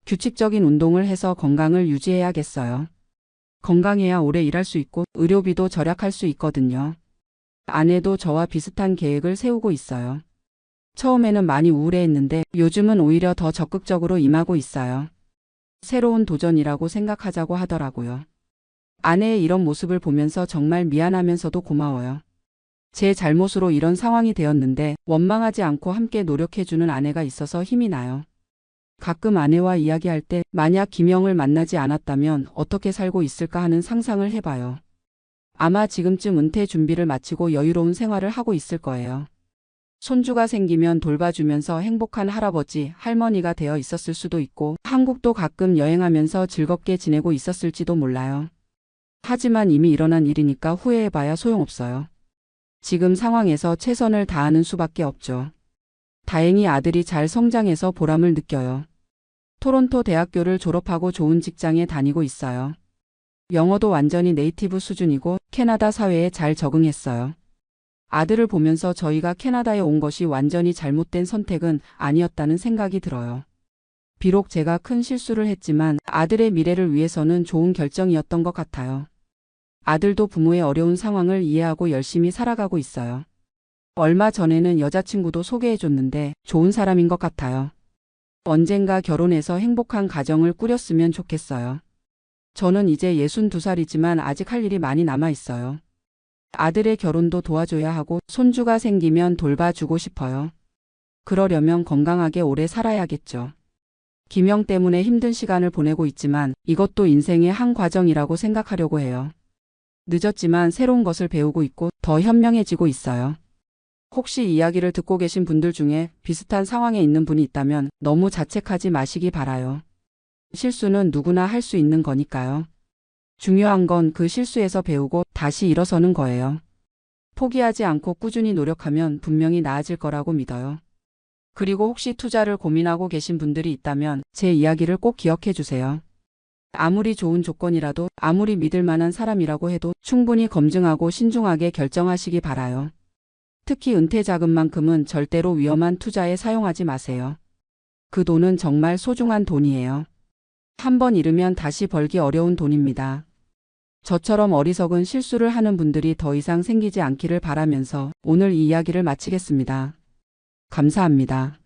규칙적인 운동을 해서 건강을 유지해야겠어요. 건강해야 오래 일할 수 있고 의료비도 절약할 수 있거든요. 아내도 저와 비슷한 계획을 세우고 있어요. 처음에는 많이 우울해했는데 요즘은 오히려 더 적극적으로 임하고 있어요. 새로운 도전이라고 생각하자고 하더라고요. 아내의 이런 모습을 보면서 정말 미안하면서도 고마워요. 제 잘못으로 이런 상황이 되었는데 원망하지 않고 함께 노력해주는 아내가 있어서 힘이 나요. 가끔 아내와 이야기할 때 만약 김영을 만나지 않았다면 어떻게 살고 있을까 하는 상상을 해봐요. 아마 지금쯤 은퇴 준비를 마치고 여유로운 생활을 하고 있을 거예요. 손주가 생기면 돌봐주면서 행복한 할아버지, 할머니가 되어 있었을 수도 있고 한국도 가끔 여행하면서 즐겁게 지내고 있었을지도 몰라요. 하지만 이미 일어난 일이니까 후회해봐야 소용없어요. 지금 상황에서 최선을 다하는 수밖에 없죠. 다행히 아들이 잘 성장해서 보람을 느껴요. 토론토 대학교를 졸업하고 좋은 직장에 다니고 있어요. 영어도 완전히 네이티브 수준이고 캐나다 사회에 잘 적응했어요. 아들을 보면서 저희가 캐나다에 온 것이 완전히 잘못된 선택은 아니었다는 생각이 들어요. 비록 제가 큰 실수를 했지만 아들의 미래를 위해서는 좋은 결정이었던 것 같아요. 아들도 부모의 어려운 상황을 이해하고 열심히 살아가고 있어요. 얼마 전에는 여자친구도 소개해줬는데 좋은 사람인 것 같아요. 언젠가 결혼해서 행복한 가정을 꾸렸으면 좋겠어요. 저는 이제 62살이지만 아직 할 일이 많이 남아 있어요. 아들의 결혼도 도와줘야 하고 손주가 생기면 돌봐주고 싶어요. 그러려면 건강하게 오래 살아야겠죠. 김영 때문에 힘든 시간을 보내고 있지만 이것도 인생의 한 과정이라고 생각하려고 해요. 늦었지만 새로운 것을 배우고 있고 더 현명해지고 있어요. 혹시 이야기를 듣고 계신 분들 중에 비슷한 상황에 있는 분이 있다면 너무 자책하지 마시기 바라요. 실수는 누구나 할 수 있는 거니까요. 중요한 건 그 실수에서 배우고 다시 일어서는 거예요. 포기하지 않고 꾸준히 노력하면 분명히 나아질 거라고 믿어요. 그리고 혹시 투자를 고민하고 계신 분들이 있다면 제 이야기를 꼭 기억해 주세요. 아무리 좋은 조건이라도 아무리 믿을 만한 사람이라고 해도 충분히 검증하고 신중하게 결정하시기 바라요. 특히 은퇴 자금만큼은 절대로 위험한 투자에 사용하지 마세요. 그 돈은 정말 소중한 돈이에요. 한번 잃으면 다시 벌기 어려운 돈입니다. 저처럼 어리석은 실수를 하는 분들이 더 이상 생기지 않기를 바라면서 오늘 이 이야기를 마치겠습니다. 감사합니다.